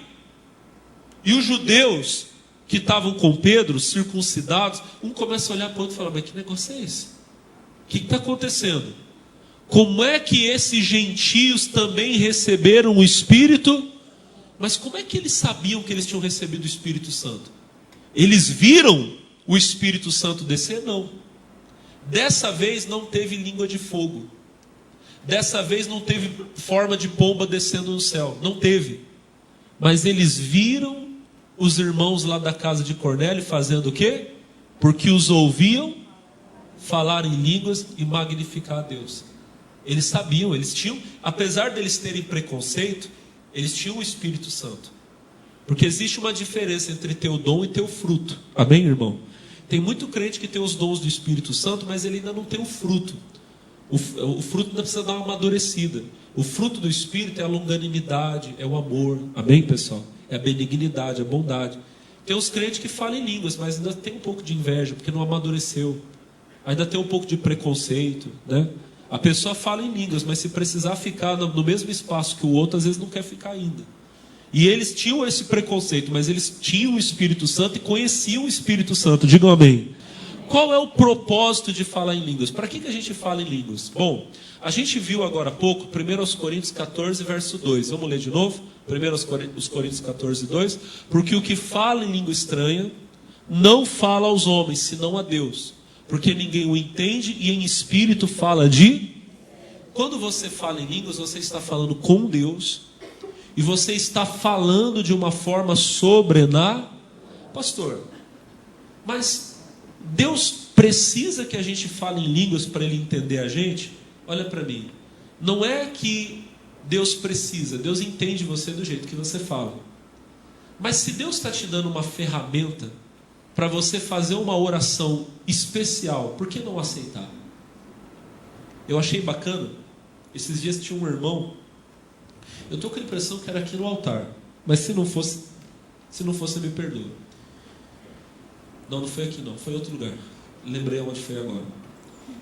E os judeus que estavam com Pedro, circuncidados, um começa a olhar para o outro e fala: mas que negócio é esse? O que está acontecendo? Como é que esses gentios também receberam o Espírito? Mas como é que eles sabiam que eles tinham recebido o Espírito Santo? Eles viram o Espírito Santo descer? Não. Dessa vez não teve língua de fogo. Dessa vez não teve forma de pomba descendo no céu. Não teve. Mas eles viram os irmãos lá da casa de Cornélio fazendo o quê? Porque os ouviam falar em línguas e magnificar a Deus. Eles sabiam, eles tinham, apesar deles terem preconceito, eles tinham o Espírito Santo. Porque existe uma diferença entre ter o dom e ter o fruto. Amém, irmão? Tem muito crente que tem os dons do Espírito Santo, mas ele ainda não tem o fruto. O fruto ainda precisa dar uma amadurecida. O fruto do Espírito é a longanimidade, é o amor. Amém, pessoal? É a benignidade, a bondade. Tem os crentes que falam em línguas, mas ainda tem um pouco de inveja, porque não amadureceu. Ainda tem um pouco de preconceito, né? A pessoa fala em línguas, mas se precisar ficar no mesmo espaço que o outro, às vezes não quer ficar ainda. E eles tinham esse preconceito, mas eles tinham o Espírito Santo e conheciam o Espírito Santo. Digam amém. Qual é o propósito de falar em línguas? Para que a gente fala em línguas? Bom, a gente viu agora há pouco, 1 Coríntios 14, verso 2. Vamos ler de novo? 1 Coríntios 14, 2. Porque o que fala em língua estranha não fala aos homens, senão a Deus. Porque ninguém o entende e em espírito fala de... Quando você fala em línguas, você está falando com Deus. E você está falando de uma forma sobrenatural. Pastor, mas Deus precisa que a gente fale em línguas para Ele entender a gente? Olha para mim. Não é que Deus precisa. Deus entende você do jeito que você fala. Mas se Deus está te dando uma ferramenta para você fazer uma oração especial, por que não aceitar? Eu achei bacana. Esses dias tinha um irmão, eu estou com a impressão que era aqui no altar, mas se não fosse, Se não for, você me perdoa. Não, não foi aqui não, foi em outro lugar. Lembrei onde foi agora.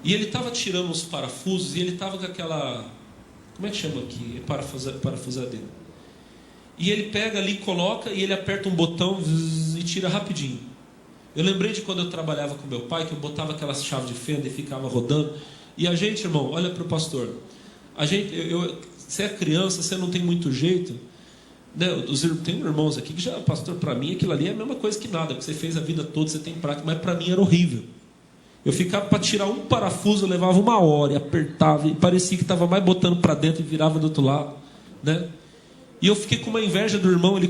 E ele estava tirando uns parafusos e ele estava com aquela... Como é que chama aqui? Parafusadeira. E ele pega ali, coloca e ele aperta um botão e tira rapidinho. Eu lembrei de quando eu trabalhava com meu pai, que eu botava aquela chave de fenda e ficava rodando. E a gente, irmão, olha para o pastor. Você é criança, você não tem muito jeito. Né? Tem irmãos aqui que já, pastor, para mim aquilo ali é a mesma coisa que nada, porque você fez a vida toda, você tem prática, mas para mim era horrível. Eu ficava para tirar um parafuso, eu levava 1 hora e apertava, e parecia que estava mais botando para dentro e virava do outro lado, né? E eu fiquei com uma inveja do irmão,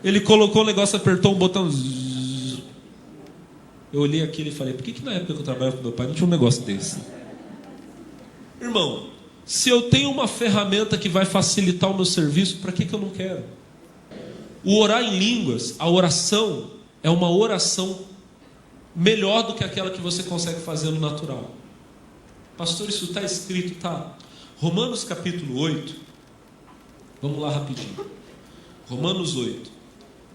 ele colocou o negócio, apertou um botão, eu olhei aquilo e falei, por que na época que eu trabalhava com meu pai não tinha um negócio desse? Irmão, se eu tenho uma ferramenta que vai facilitar o meu serviço, para que eu não quero? O orar em línguas, a oração, é uma oração melhor do que aquela que você consegue fazer no natural. Pastor, isso está escrito, tá? Romanos capítulo 8, vamos lá rapidinho. Romanos 8,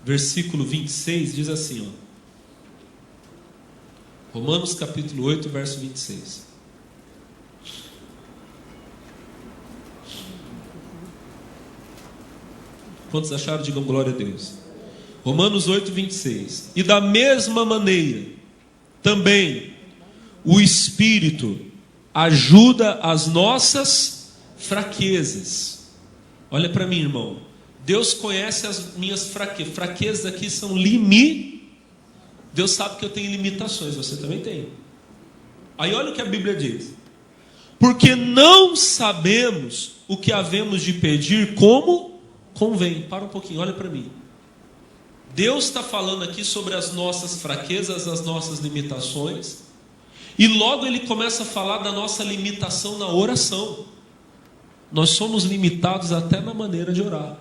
versículo 26, diz assim, ó. Romanos capítulo 8, verso 26. Quantos acharam? Digam glória a Deus. Romanos 8, 26. E da mesma maneira, também, o Espírito ajuda as nossas fraquezas. Olha para mim, irmão. Deus conhece as minhas fraquezas. Fraquezas aqui são Deus sabe que eu tenho limitações, você também tem. Aí olha o que a Bíblia diz. Porque não sabemos o que havemos de pedir como convém. Para um pouquinho, olha para mim. Deus está falando aqui sobre as nossas fraquezas, as nossas limitações. E logo ele começa a falar da nossa limitação na oração. Nós somos limitados até na maneira de orar.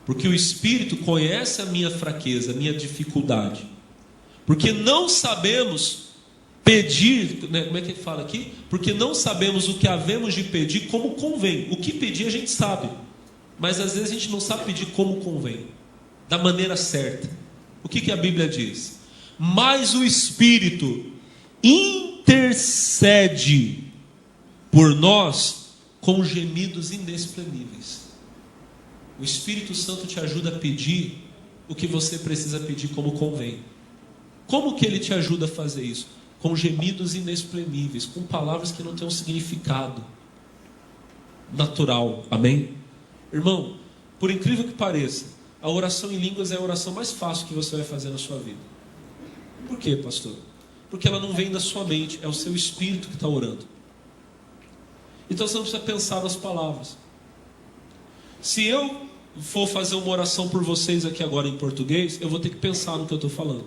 Porque o Espírito conhece a minha fraqueza, a minha dificuldade. Porque não sabemos pedir, né? Como é que ele fala aqui? Porque não sabemos o que havemos de pedir como convém. O que pedir a gente sabe. Mas às vezes a gente não sabe pedir como convém, da maneira certa. O que a Bíblia diz? Mas o Espírito intercede por nós com gemidos inexprimíveis. O Espírito Santo te ajuda a pedir o que você precisa pedir como convém. Como que ele te ajuda a fazer isso? Com gemidos inexprimíveis, com palavras que não têm um significado natural. Amém? Irmão, por incrível que pareça, a oração em línguas é a oração mais fácil que você vai fazer na sua vida. Por quê, pastor? Porque ela não vem da sua mente, é o seu espírito que está orando. Então você não precisa pensar nas palavras. Se eu for fazer uma oração por vocês aqui agora em português, eu vou ter que pensar no que eu estou falando.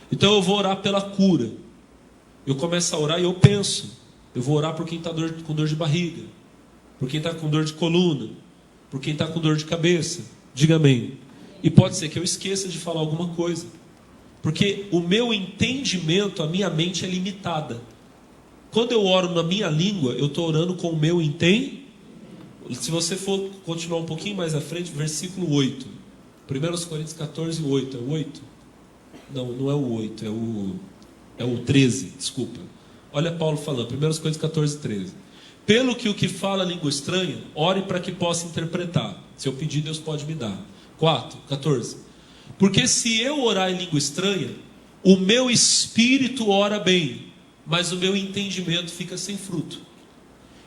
Então eu vou orar pela cura. Eu começo a orar e eu penso. Eu vou orar por quem está com dor de barriga, por quem está com dor de coluna, por quem está com dor de cabeça. Diga amém. E pode ser que eu esqueça de falar alguma coisa, porque o meu entendimento, a minha mente é limitada. Quando eu oro na minha língua, eu estou orando com o meu entendimento. Se você for continuar um pouquinho mais à frente, versículo 8. 1 Coríntios 14, 8. É o 8? Não, não é o 8, é o 13, desculpa. Olha Paulo falando, 1 Coríntios 14, 13. Pelo que o que fala língua estranha, ore para que possa interpretar. Se eu pedir, Deus pode me dar. 14. Porque se eu orar em língua estranha, o meu espírito ora bem, mas o meu entendimento fica sem fruto.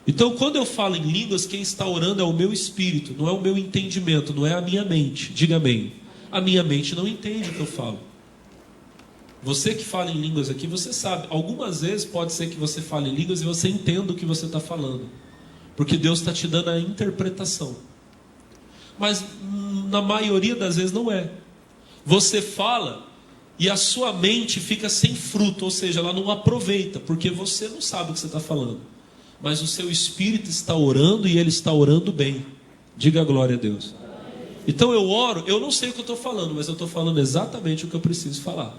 Então, quando eu falo em línguas, quem está orando é o meu espírito, não é o meu entendimento, não é a minha mente. Diga amém. A minha mente não entende o que eu falo. Você que fala em línguas aqui, você sabe. Algumas vezes pode ser que você fale em línguas e você entenda o que você está falando, porque Deus está te dando a interpretação. Mas na maioria das vezes não é. Você fala e a sua mente fica sem fruto, ou seja, ela não aproveita, porque você não sabe o que você está falando. Mas o seu espírito está orando e ele está orando bem. Diga glória a Deus. Então eu oro, eu não sei o que eu estou falando, mas eu estou falando exatamente o que eu preciso falar,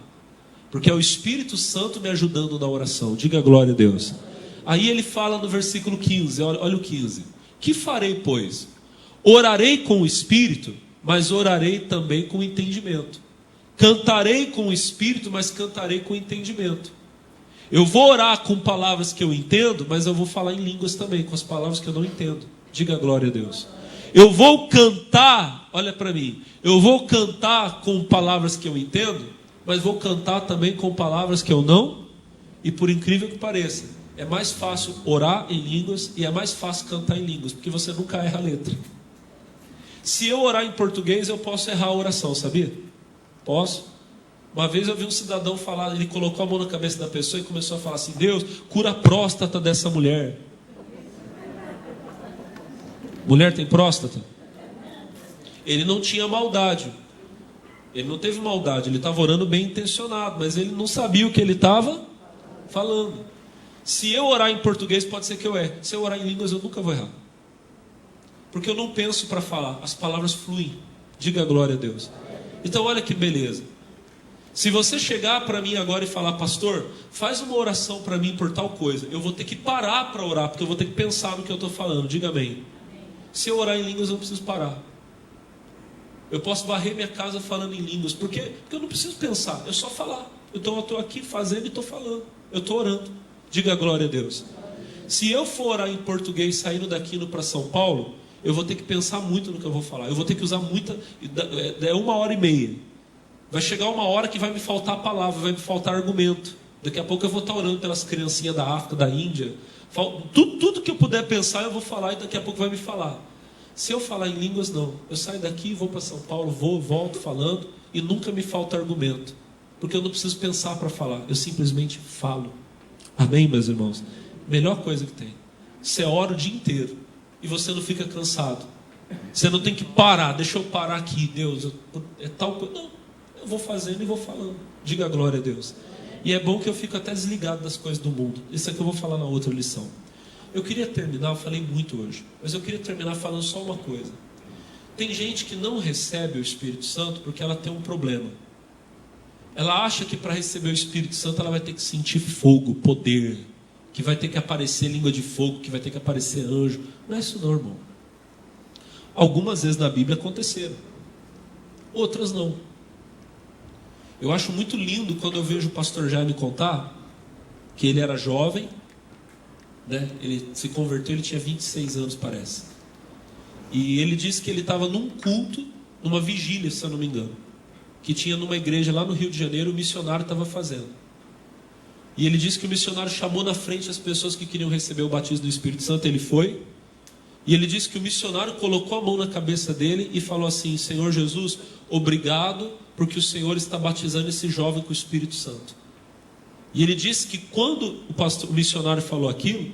porque é o Espírito Santo me ajudando na oração. Diga glória a Deus. Aí ele fala no versículo 15, olha o 15. Que farei, pois? Orarei com o Espírito? mas orarei também com entendimento. Cantarei com o espírito, mas cantarei com entendimento. Eu vou orar com palavras que eu entendo, mas eu vou falar em línguas também, com as palavras que eu não entendo. Diga glória a Deus. Eu vou cantar, olha para mim, eu vou cantar com palavras que eu entendo, mas vou cantar também com palavras que eu não. E por incrível que pareça, é mais fácil orar em línguas e é mais fácil cantar em línguas, porque você nunca erra a letra. Se eu orar em português, eu posso errar a oração, sabia? Posso. Uma vez eu vi um cidadão falar, ele colocou a mão na cabeça da pessoa e começou a falar assim: Deus, cura a próstata dessa mulher. Mulher tem próstata? Ele não tinha maldade. Ele não teve maldade, ele estava orando bem intencionado, mas ele não sabia o que ele estava falando. Se eu orar em português, pode ser que eu erre. Se eu orar em línguas, eu nunca vou errar. Porque eu não penso para falar, as palavras fluem. Diga glória a Deus. Então olha que beleza. Se você chegar para mim agora e falar: pastor, faz uma oração para mim por tal coisa, eu vou ter que parar para orar, porque eu vou ter que pensar no que eu estou falando. Diga amém. Se eu orar em línguas, eu não preciso parar. Eu posso varrer minha casa falando em línguas. Por quê? Porque eu não preciso pensar, é só falar. Então eu estou aqui fazendo e estou falando. Eu estou orando. Diga glória a Deus. Se eu for orar em português saindo daqui indo para São Paulo, eu vou ter que pensar muito no que eu vou falar. Eu vou ter que usar muita... É 1h30. Vai chegar uma hora que vai me faltar palavra, vai me faltar argumento. Daqui a pouco eu vou estar orando pelas criancinhas da África, da Índia. Tudo que eu puder pensar, eu vou falar e daqui a pouco vai me falar. Se eu falar em línguas, não. Eu saio daqui, vou para São Paulo, volto falando e nunca me falta argumento. Porque eu não preciso pensar para falar, eu simplesmente falo. Amém, meus irmãos? Melhor coisa que tem. Você ora o dia inteiro e você não fica cansado. Você não tem que parar, deixa eu parar aqui, Deus, é tal coisa. Não, eu vou fazendo e vou falando. Diga glória a Deus. E é bom que eu fico até desligado das coisas do mundo. Isso aqui eu vou falar na outra lição. Eu queria terminar, eu falei muito hoje, mas eu queria terminar falando só uma coisa. Tem gente que não recebe o Espírito Santo porque ela tem um problema. Ela acha que para receber o Espírito Santo ela vai ter que sentir fogo, poder, que vai ter que aparecer língua de fogo, que vai ter que aparecer anjo. Não é isso não, irmão. Algumas vezes na Bíblia aconteceram, outras não. Eu acho muito lindo quando eu vejo o pastor Jaime contar que ele era jovem, né? Ele se converteu, ele tinha 26 anos, parece. E ele disse que ele estava num culto, numa vigília, se eu não me engano, que tinha numa igreja lá no Rio de Janeiro, o missionário estava fazendo. E ele disse que o missionário chamou na frente as pessoas que queriam receber o batismo do Espírito Santo. Ele foi. E ele disse que o missionário colocou a mão na cabeça dele e falou assim: Senhor Jesus, obrigado porque o Senhor está batizando esse jovem com o Espírito Santo. E ele disse que quando o missionário falou aquilo,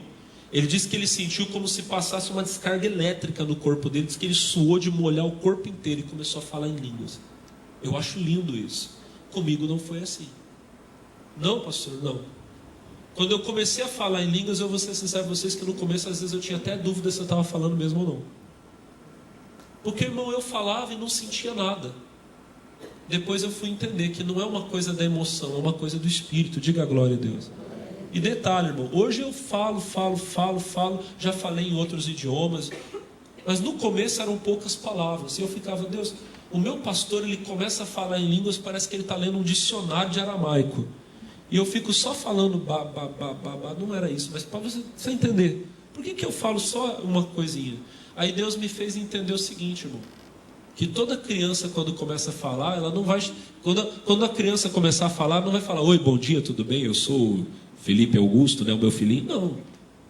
ele disse que ele sentiu como se passasse uma descarga elétrica no corpo dele. Diz que ele suou de molhar o corpo inteiro e começou a falar em línguas. Eu acho lindo isso. Comigo não foi assim. Não, pastor, não. Quando eu comecei a falar em línguas, eu vou ser sincero com vocês que no começo às vezes eu tinha até dúvida se eu estava falando mesmo ou não. Porque, irmão, eu falava e não sentia nada. Depois eu fui entender que não é uma coisa da emoção, é uma coisa do Espírito. Diga a glória a Deus. E detalhe, irmão, hoje eu falo, já falei em outros idiomas, mas no começo eram poucas palavras. E eu ficava: Deus, o meu pastor, ele começa a falar em línguas, parece que ele está lendo um dicionário de aramaico. E eu fico só falando não era isso, mas para você entender, por que eu falo só uma coisinha? Aí Deus me fez entender o seguinte, irmão, que toda criança quando começa a falar, ela não vai, quando a criança começar a falar, não vai falar: oi, bom dia, tudo bem? Eu sou o Felipe Augusto, né, o meu filhinho. Não.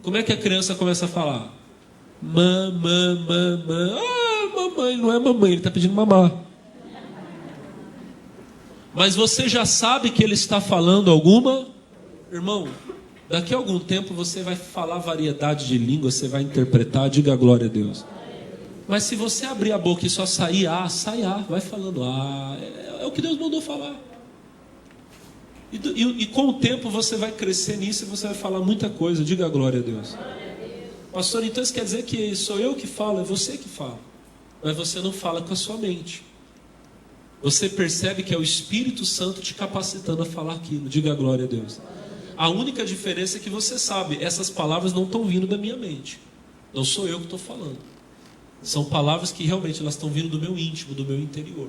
Como é que a criança começa a falar? Mamãe, não é mamãe, ele está pedindo mamar. Mas você já sabe que ele está falando alguma? Irmão, daqui a algum tempo você vai falar variedade de línguas, você vai interpretar, diga a glória a Deus. Mas se você abrir a boca e só sair sai vai falando é o que Deus mandou falar. E com o tempo você vai crescer nisso e você vai falar muita coisa, diga a glória a Deus. Pastor, então isso quer dizer que sou eu que falo, é você que fala. Mas você não fala com a sua mente. Você percebe que é o Espírito Santo te capacitando a falar aquilo. Diga a glória a Deus. A única diferença é que você sabe, essas palavras não estão vindo da minha mente. Não sou eu que estou falando. São palavras que realmente elas estão vindo do meu íntimo, do meu interior.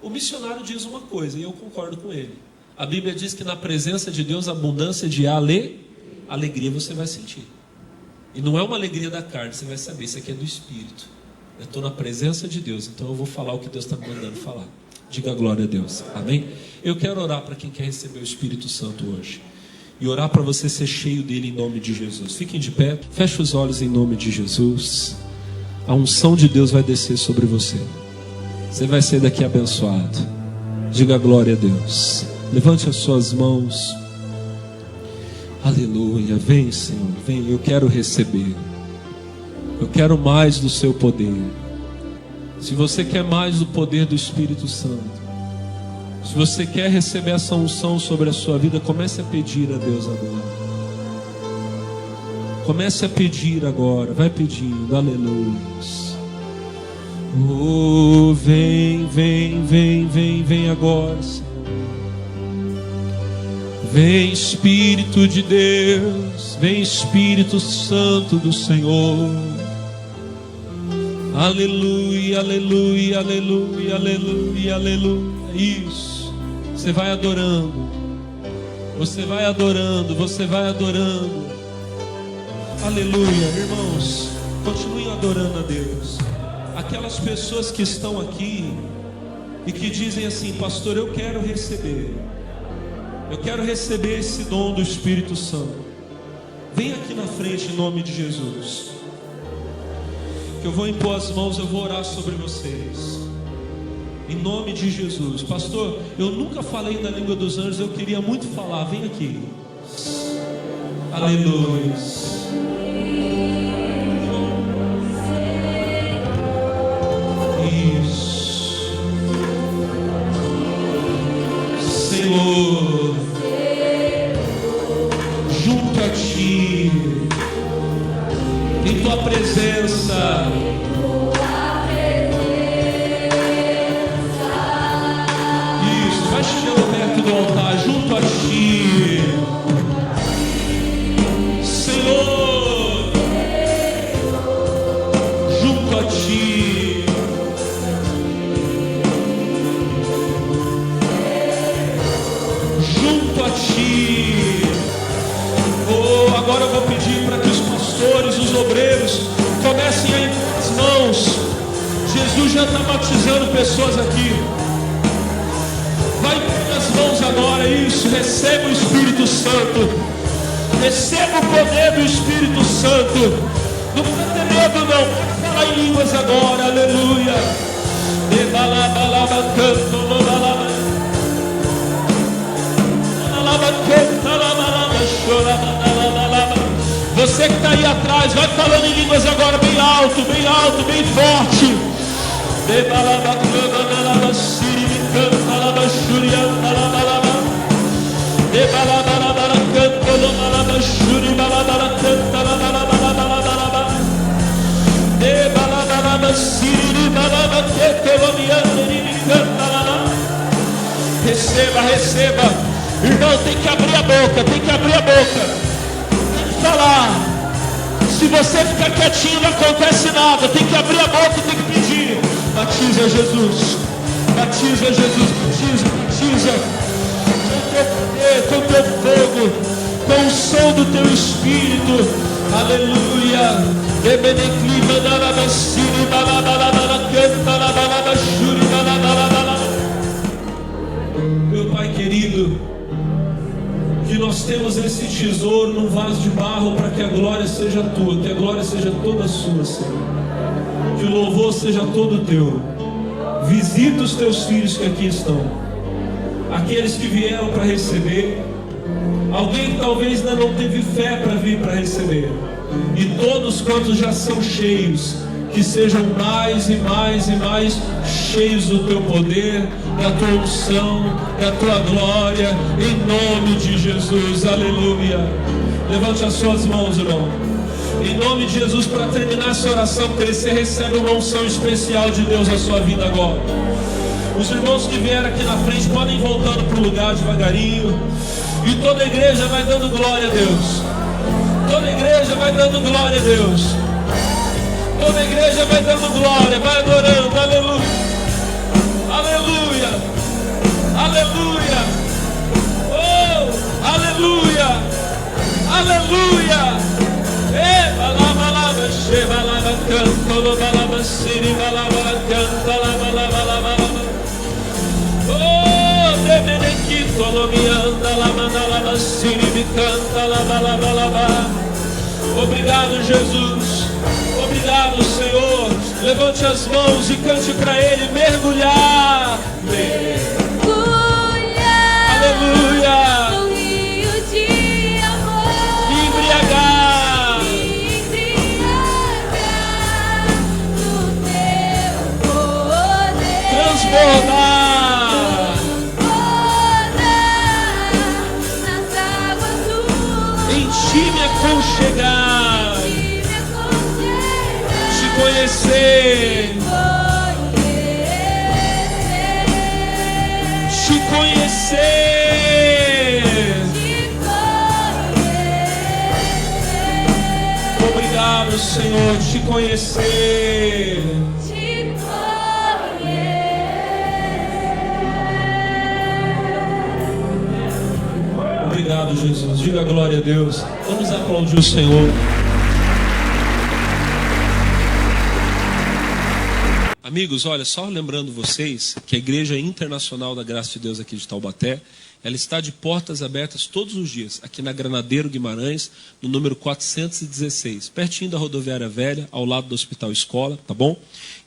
O missionário diz uma coisa, e eu concordo com ele. A Bíblia diz que na presença de Deus, abundância de alegria você vai sentir. E não é uma alegria da carne, você vai saber, isso aqui é do Espírito. Eu estou na presença de Deus, então eu vou falar o que Deus está me mandando falar. Diga glória a Deus, amém? Eu quero orar para quem quer receber o Espírito Santo hoje. E orar para você ser cheio dele em nome de Jesus. Fiquem de pé, feche os olhos em nome de Jesus. A unção de Deus vai descer sobre você. Você vai ser daqui abençoado. Diga glória a Deus. Levante as suas mãos. Aleluia. Vem, Senhor, vem. Eu quero receber. Eu quero mais do seu poder. Se você quer mais do poder do Espírito Santo, se você quer receber essa unção sobre a sua vida, comece a pedir a Deus agora. Comece a pedir agora. Vai pedindo. Aleluia. Oh, vem, vem, vem, vem, vem agora, Senhor. Vem, Espírito de Deus. Vem, Espírito Santo do Senhor. Aleluia, aleluia, aleluia, aleluia, aleluia. Isso. Você vai adorando. Você vai adorando. Você vai adorando. Aleluia, irmãos. Continuem adorando a Deus. Aquelas pessoas que estão aqui e que dizem assim: pastor, eu quero receber. Eu quero receber esse dom do Espírito Santo. Vem aqui na frente em nome de Jesus. Que eu vou impor as mãos, eu vou orar sobre vocês. Em nome de Jesus. Pastor, eu nunca falei na língua dos anjos, eu queria muito falar. Vem aqui. Aleluia. Isso. Senhor, junto a Ti, em Tua presença, isso, vai chegando perto do altar, junto a Ti, Senhor, junto a Ti, junto a Ti. Oh, agora eu vou pedir para que os pastores, os obreiros comecem a impor as mãos. Jesus já está batizando pessoas aqui. Vai impor as mãos agora, isso. Receba o Espírito Santo. Receba o poder do Espírito Santo. Não precisa ter medo, não. Pode falar em línguas agora, aleluia. Você que está aí atrás, vai falando em línguas agora, bem alto, bem forte. Receba, receba. Irmão, tem que abrir a boca, tem que abrir a boca. Tem que falar. Se você ficar quietinho, não acontece nada. Tem que abrir a boca e tem que pedir. Batiza Jesus. Batiza Jesus. Batiza, batiza. Com teu poder, com teu fogo, com o som do teu Espírito. Aleluia. Meu Pai querido, que nós temos esse tesouro num vaso de barro para que a glória seja tua, que a glória seja toda sua, Senhor. Que o louvor seja todo teu. Visita os teus filhos que aqui estão, aqueles que vieram para receber, alguém que talvez ainda não teve fé para vir para receber, e todos quantos já são cheios, que sejam mais e mais e mais cheios do teu poder, da tua unção, da tua glória, em nome de Jesus, aleluia. Levante as suas mãos, irmão, em nome de Jesus. Para terminar essa oração, você recebe uma unção especial de Deus na sua vida agora. Os irmãos que vieram aqui na frente podem ir voltando para o lugar devagarinho, e toda a igreja vai dando glória a Deus. Toda a igreja vai dando glória a Deus. Toda a igreja vai dando glória, vai adorando. Aleluia. Aleluia. Aleluia. Oh, aleluia. Aleluia. Balaba, lava, che, balaba, canto, balaba, siri, balaba, canta, lava, lava, lava, lava. Oh, demenequito, lomianda, lava, lava, siri, me canta, lava, lava, lava. Obrigado, Jesus. Obrigado, Senhor. Levante as mãos e cante para Ele. Mergulhar. Aleluia. No rio de amor. Embriagar. No teu poder. Transbordar. Nas águas do Em ti me aconchegar. Te conhecer. Te conhecer. Obrigado, Senhor, te conhecer. Obrigado, Jesus. Diga glória a Deus. Vamos aplaudir o Senhor. Amigos, olha, só lembrando vocês que a Igreja Internacional da Graça de Deus aqui de Taubaté, ela está de portas abertas todos os dias, aqui na Granadeiro Guimarães, no número 416, pertinho da Rodoviária Velha, ao lado do Hospital Escola, tá bom?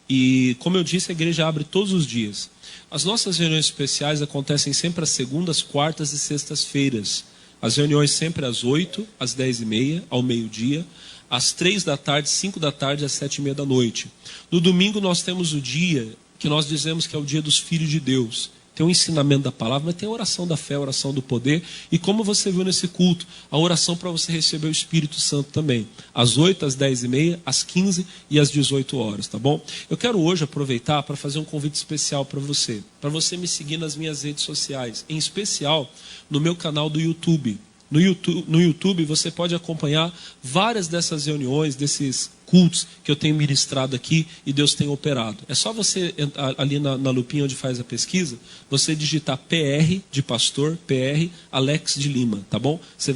E, como eu disse, a igreja abre todos os dias. As nossas reuniões especiais acontecem sempre às segundas, quartas e sextas-feiras. As reuniões sempre às 8, às 10h30, ao meio-dia, às 3 da tarde, 5 da tarde, às 7h30 da noite. No domingo nós temos o dia que nós dizemos que é o dia dos filhos de Deus. Tem o ensinamento da palavra, mas tem a oração da fé, a oração do poder. E como você viu nesse culto, a oração para você receber o Espírito Santo também. Às 8, às 10h30, às 15 e às 18 horas, tá bom? Eu quero hoje aproveitar para fazer um convite especial para você me seguir nas minhas redes sociais, em especial no meu canal do YouTube. No YouTube você pode acompanhar várias dessas reuniões, desses cultos que eu tenho ministrado aqui e Deus tem operado. É só você ali na lupinha onde faz a pesquisa, você digitar PR de pastor, PR Alex de Lima, tá bom? Você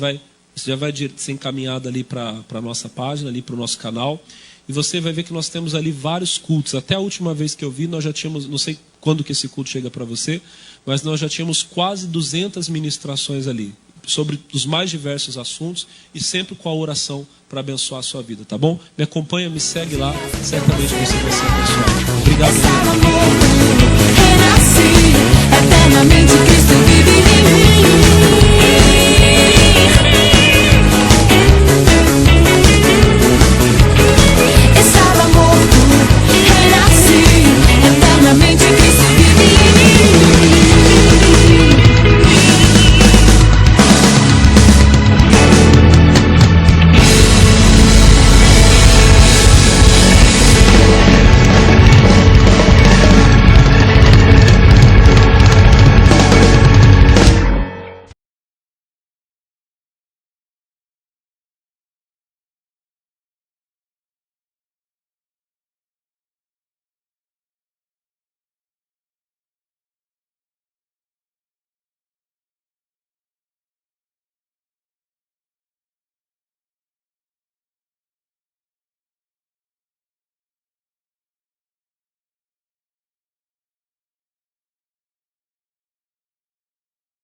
já vai ser encaminhado ali para a nossa página, ali para o nosso canal. E você vai ver que nós temos ali vários cultos. Até a última vez que eu vi, nós já tínhamos, não sei quando que esse culto chega para você, mas nós já tínhamos quase 200 ministrações ali, sobre os mais diversos assuntos e sempre com a oração para abençoar a sua vida, tá bom? Me acompanha, me segue lá, certamente você vai ser abençoado. Obrigado. Renasci, eternamente Cristo vive em mim.